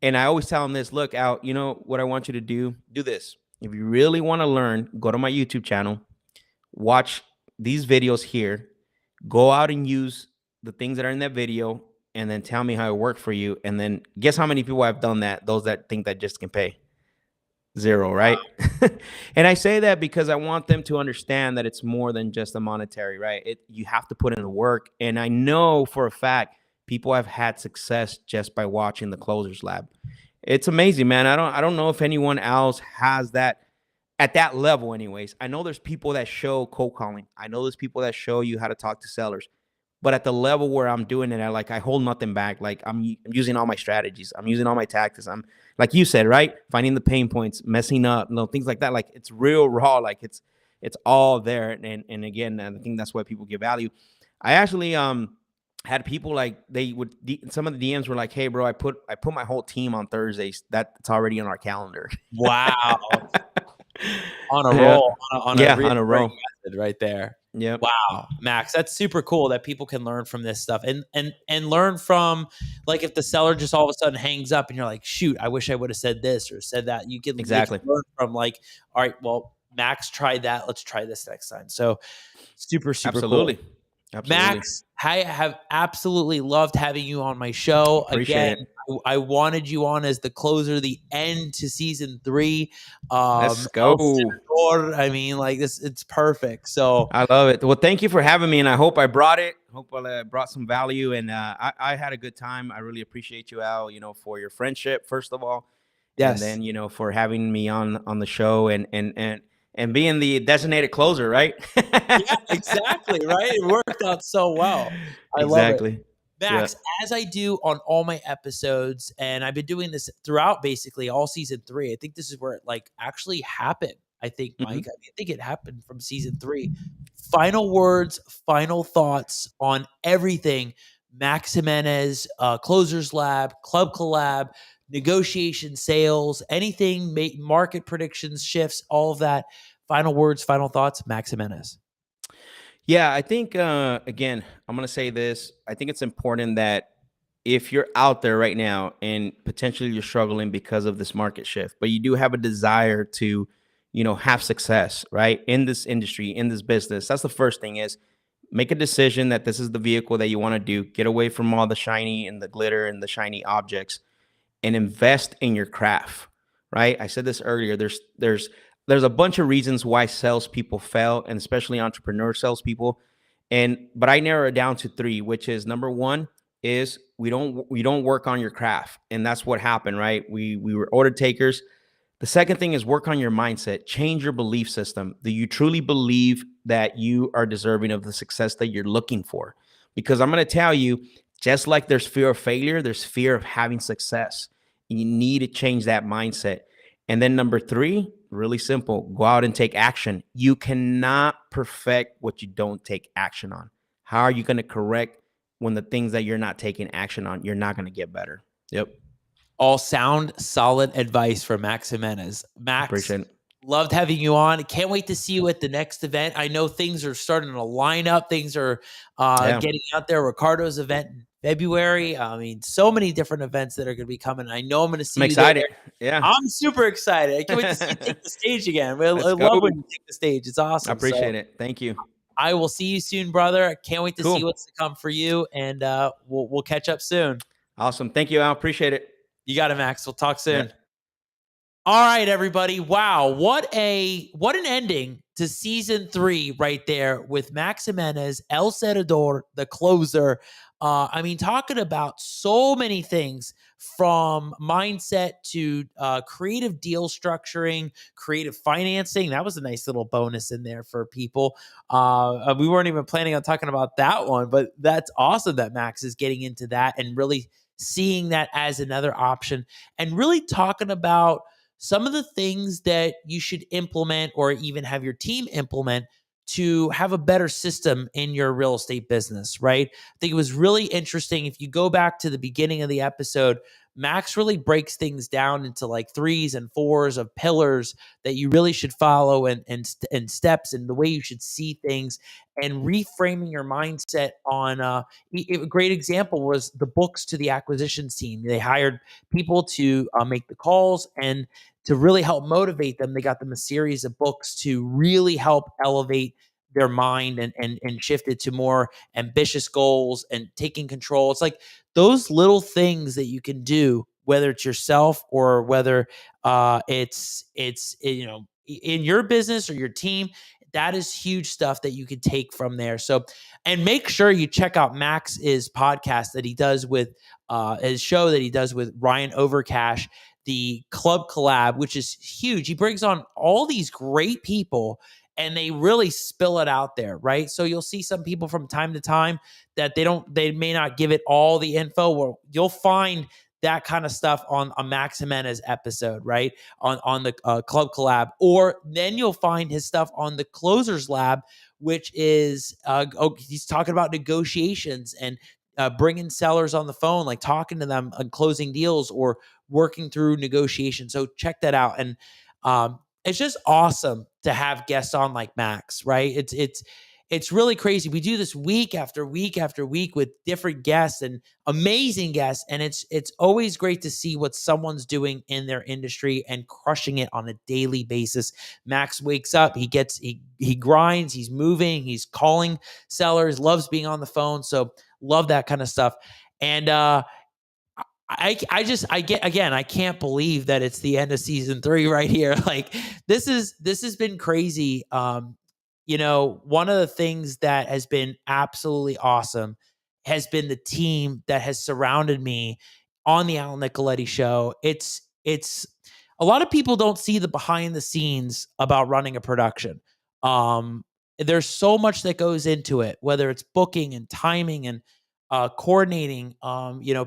and I always tell them this: look out, what I want you to do this. If you really want to learn, go to my YouTube channel, watch these videos here, go out and use the things that are in that video, and then tell me how it worked for you. And then guess how many people have done that? Those that think that just can pay. Zero, right? And I say that because I want them to understand that it's more than just a monetary, right? You have to put in the work. And I know for a fact people have had success just by watching the Closers Lab. It's amazing, man. I don't know if anyone else has that at that level anyways. I know there's people that show cold calling. I know there's people that show you how to talk to sellers. But at the level where I'm doing it, I hold nothing back. Like, I'm using all my strategies. I'm using all my tactics. I'm, like you said, right? Finding the pain points, messing up, things like that. Like, it's real raw. Like, it's all there. And again, I think that's why people give value. I actually had people like, some of the DMs were like, "Hey bro, I put my whole team on Thursdays. That's already on our calendar." Wow. On a roll, on a roll method right there. Yeah. Wow, Max, that's super cool that people can learn from this stuff and learn from, like, if the seller just all of a sudden hangs up and you're like, shoot, I wish I would have said this or said that. You can learn from, like, all right, well, Max tried that. Let's try this next time. So super Absolutely. cool. Absolutely. Max, I have absolutely loved having you on my show. Appreciate Again, I wanted you on as the closer, the end to season 3. Let's go. I mean, like, this, it's perfect. So I love it. Well, thank you for having me, and I hope I brought it. Hope I brought some value, and I had a good time. I really appreciate you, Al, for your friendship, first of all. Yes. And then, for having me on the show and being the designated closer, right? Yeah, exactly. Right. It worked out so well. I love it. Max, as I do on all my episodes, and I've been doing this throughout basically all season 3. I think this is where it, like, actually happened. I think, Mike, I think it happened from season 3. Final words, final thoughts on everything. Max Jimenez, Closers Lab, Club Collab, negotiation, sales, anything, market predictions, shifts, all of that. Final words, final thoughts, Max Jimenez. Yeah, I think, again, I'm going to say this. I think it's important that if you're out there right now and potentially you're struggling because of this market shift, but you do have a desire to, have success, right, in this industry, in this business, that's the first thing is make a decision that this is the vehicle that you want to do. Get away from all the shiny and the glitter and the shiny objects and invest in your craft, right? I said this earlier. There's a bunch of reasons why salespeople fail, and especially entrepreneur salespeople. But I narrow it down to three, which is number one is we don't work on your craft, and that's what happened, right? We were order takers. The second thing is work on your mindset, change your belief system. Do you truly believe that you are deserving of the success that you're looking for? Because I'm going to tell you, just like there's fear of failure, there's fear of having success. You need to change that mindset. And then number three, really simple, go out and take action. You cannot perfect what you don't take action on. How are you going to correct when the things that you're not taking action on, you're not going to get better? Yep. All sound, solid advice from Max Jimenez. Max, Appreciate it. Loved having you on. Can't wait to see you at the next event. I know things are starting to line up. Things are getting out there. Ricardo's event in February. I mean, so many different events that are going to be coming. I know I'm going to see I'm you excited. there. Yeah. I'm super excited. I can't wait to see you take the stage again. I love when you take the stage. It's awesome. I appreciate it. Thank you. I will see you soon, brother. Can't wait to see what's to come for you, and we'll catch up soon. Awesome. Thank you, Al. Appreciate it. You got it, Max. We'll talk soon. Yeah. All right, everybody. Wow. What an ending to season 3 right there with Max Jimenez, El Cerador, the closer. I mean, talking about so many things from mindset to creative deal structuring, creative financing. That was a nice little bonus in there for people. We weren't even planning on talking about that one, but that's awesome that Max is getting into that and really seeing that as another option and really talking about some of the things that you should implement or even have your team implement to have a better system in your real estate business, right? I think it was really interesting. If you go back to the beginning of the episode, Max really breaks things down into like 3s and 4s of pillars that you really should follow and steps and the way you should see things and reframing your mindset on a great example was the books to the acquisitions team. They hired people to make the calls and to really help motivate them. They got them a series of books to really help elevate their mind and shift it to more ambitious goals and taking control. It's like those little things that you can do, whether it's yourself or whether it's in your business or your team. That is huge stuff that you can take from there. So, and make sure you check out Max's podcast that he does with his show that he does with Ryan Overcash, the Club Collab, which is huge. He brings on all these great people and they really spill it out there, right? So you'll see some people from time to time that they may not give it all the info. Well, you'll find that kind of stuff on a Max Jimenez episode, right? On the Club Collab, or then you'll find his stuff on the Closers Lab, which is he's talking about negotiations and bringing sellers on the phone, like talking to them on closing deals or working through negotiations. So check that out. And it's just awesome to have guests on like Max, right? It's really crazy. We do this week after week after week with different guests and amazing guests. And it's always great to see what someone's doing in their industry and crushing it on a daily basis. Max wakes up, he grinds, he's moving, he's calling sellers, loves being on the phone. So love that kind of stuff. And I can't believe that it's the end of season 3 right here. Like this has been crazy. One of the things that has been absolutely awesome has been the team that has surrounded me on the Al Nicoletti Show. It's a lot of people don't see the behind the scenes about running a production. There's so much that goes into it, whether it's booking and timing and coordinating,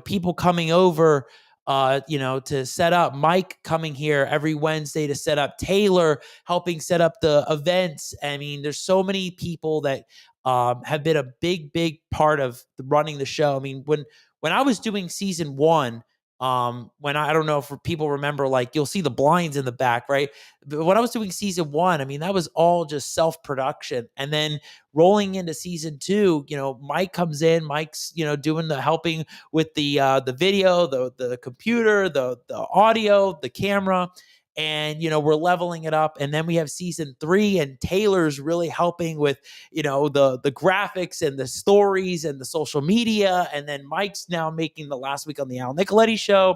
people coming over, to set up, Mike coming here every Wednesday to set up, Taylor helping set up the events. I mean, there's so many people that have been a big, big part of running the show. I mean, when I was doing season 1, When I don't know if people remember, like you'll see the blinds in the back, right? But when I was doing season 1, I mean, that was all just self-production. And then rolling into season 2, Mike comes in, Mike's, doing the helping with the video, the computer, the audio, the camera. And we're leveling it up, and then we have season 3, and Taylor's really helping with the graphics and the stories and the social media, and then Mike's now making the Last Week on the Al Nicoletti Show.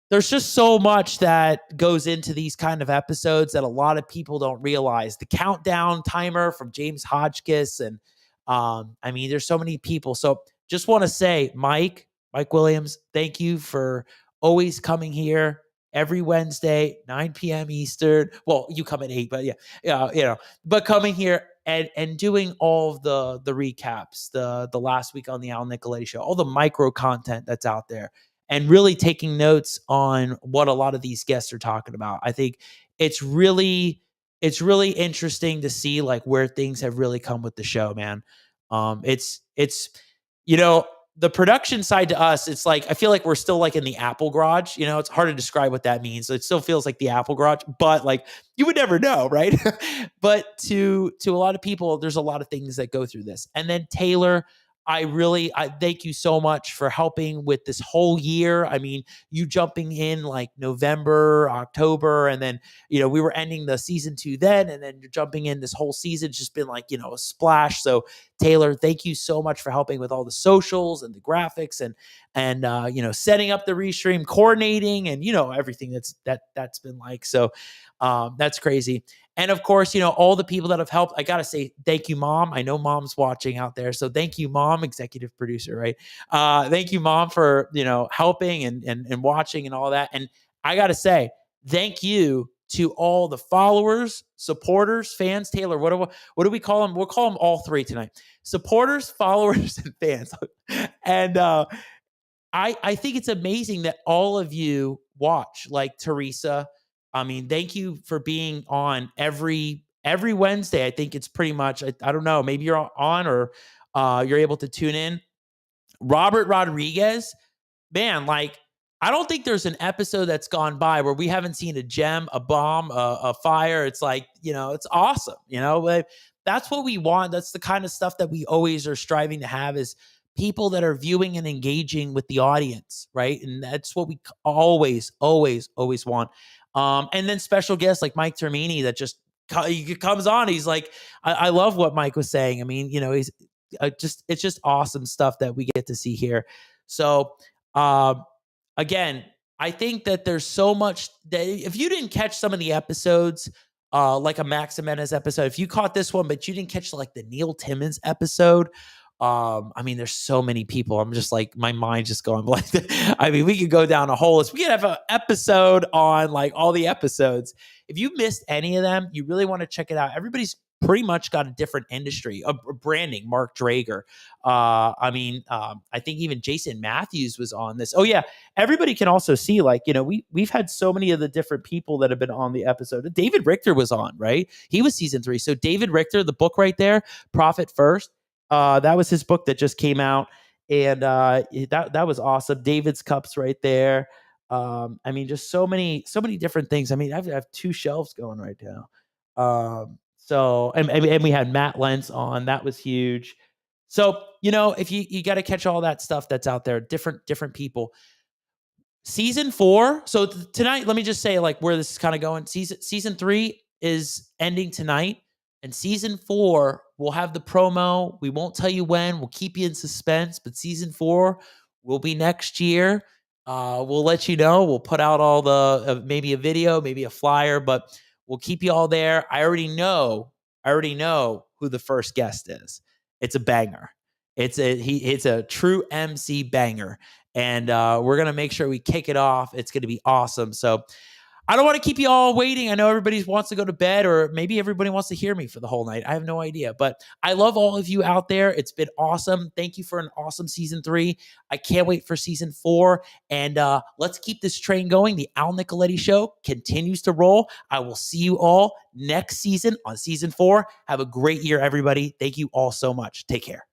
There's just so much that goes into these kind of episodes that a lot of people don't realize. The countdown timer from James Hodgkiss, and I mean, there's so many people. So just want to say, Mike Williams, thank you for always coming here every Wednesday, 9 p.m. Eastern. Well, you come at 8, but but coming here and doing all of the recaps, the Last Week on the Al Nicoletti Show, all the micro content that's out there, and really taking notes on what a lot of these guests are talking about. I think it's really interesting to see like where things have really come with the show, man. It's the production side to us, it's like, I feel like we're still like in the Apple garage. It's hard to describe what that means. It still feels like the Apple garage, but like you would never know, right? But to a lot of people, there's a lot of things that go through this. And then Taylor, I thank you so much for helping with this whole year. I mean, you jumping in like November, October, and then, we were ending the season 2 then, and then you're jumping in this whole season. It's just been like, a splash. So Taylor, thank you so much for helping with all the socials and the graphics and setting up the restream, coordinating, and, everything that's been like. So that's crazy. And of course, all the people that have helped. I got to say thank you, Mom. I know Mom's watching out there. So thank you, Mom, executive producer, right? Thank you, Mom, for, helping and watching and all that. And I got to say thank you to all the followers, supporters, fans. Taylor, what do we call them? We'll call them all 3 tonight. Supporters, followers, and fans. And I think it's amazing that all of you watch, like Teresa. I mean, thank you for being on every Wednesday. I think it's pretty much, I don't know, maybe you're on or you're able to tune in. Robert Rodriguez, man, like, I don't think there's an episode that's gone by where we haven't seen a gem, a bomb, a fire. It's like, it's awesome. But that's what we want. That's the kind of stuff that we always are striving to have, is people that are viewing and engaging with the audience, right? And that's what we always want. And then special guests like Mike Termini that just he comes on. He's like, I love what Mike was saying. I mean, he's it's just awesome stuff that we get to see here. So, again, I think that there's so much that if you didn't catch some of the episodes, like a Max Jimenez episode, if you caught this one, but you didn't catch like the Neil Timmons episode, I mean, there's so many people. I'm just like, my mind's just going like, I mean, we could go down a whole list. We could have an episode on like all the episodes. If you missed any of them, you really want to check it out. Everybody's pretty much got a different industry, a branding. Mark Drager. I think even Jason Matthews was on this. Oh yeah. Everybody can also see, like, we've had so many of the different people that have been on the episode. David Richter was on, right? He was season 3. So David Richter, the book right there, Profit First. That was his book that just came out, and that was awesome. David's Cups right there. I mean, just so many different things. I mean, I have 2 shelves going right now. So we had Matt Lentz on. That was huge. So if you got to catch all that stuff that's out there, different people. Season 4. So tonight, let me just say like where this is kind of going. Season 3 is ending tonight. And season 4, we'll have the promo. We won't tell you when. We'll keep you in suspense. But season 4 will be next year. We'll let you know. We'll put out all the maybe a video, maybe a flyer, but we'll keep you all there. I already know who the first guest is. It's a banger. It's a true MC banger, and we're gonna make sure we kick it off. It's gonna be awesome. So I don't want to keep you all waiting. I know everybody wants to go to bed, or maybe everybody wants to hear me for the whole night. I have no idea, but I love all of you out there. It's been awesome. Thank you for an awesome season 3. I can't wait for season 4, and let's keep this train going. The Al Nicoletti Show continues to roll. I will see you all next season on season 4. Have a great year, everybody. Thank you all so much. Take care.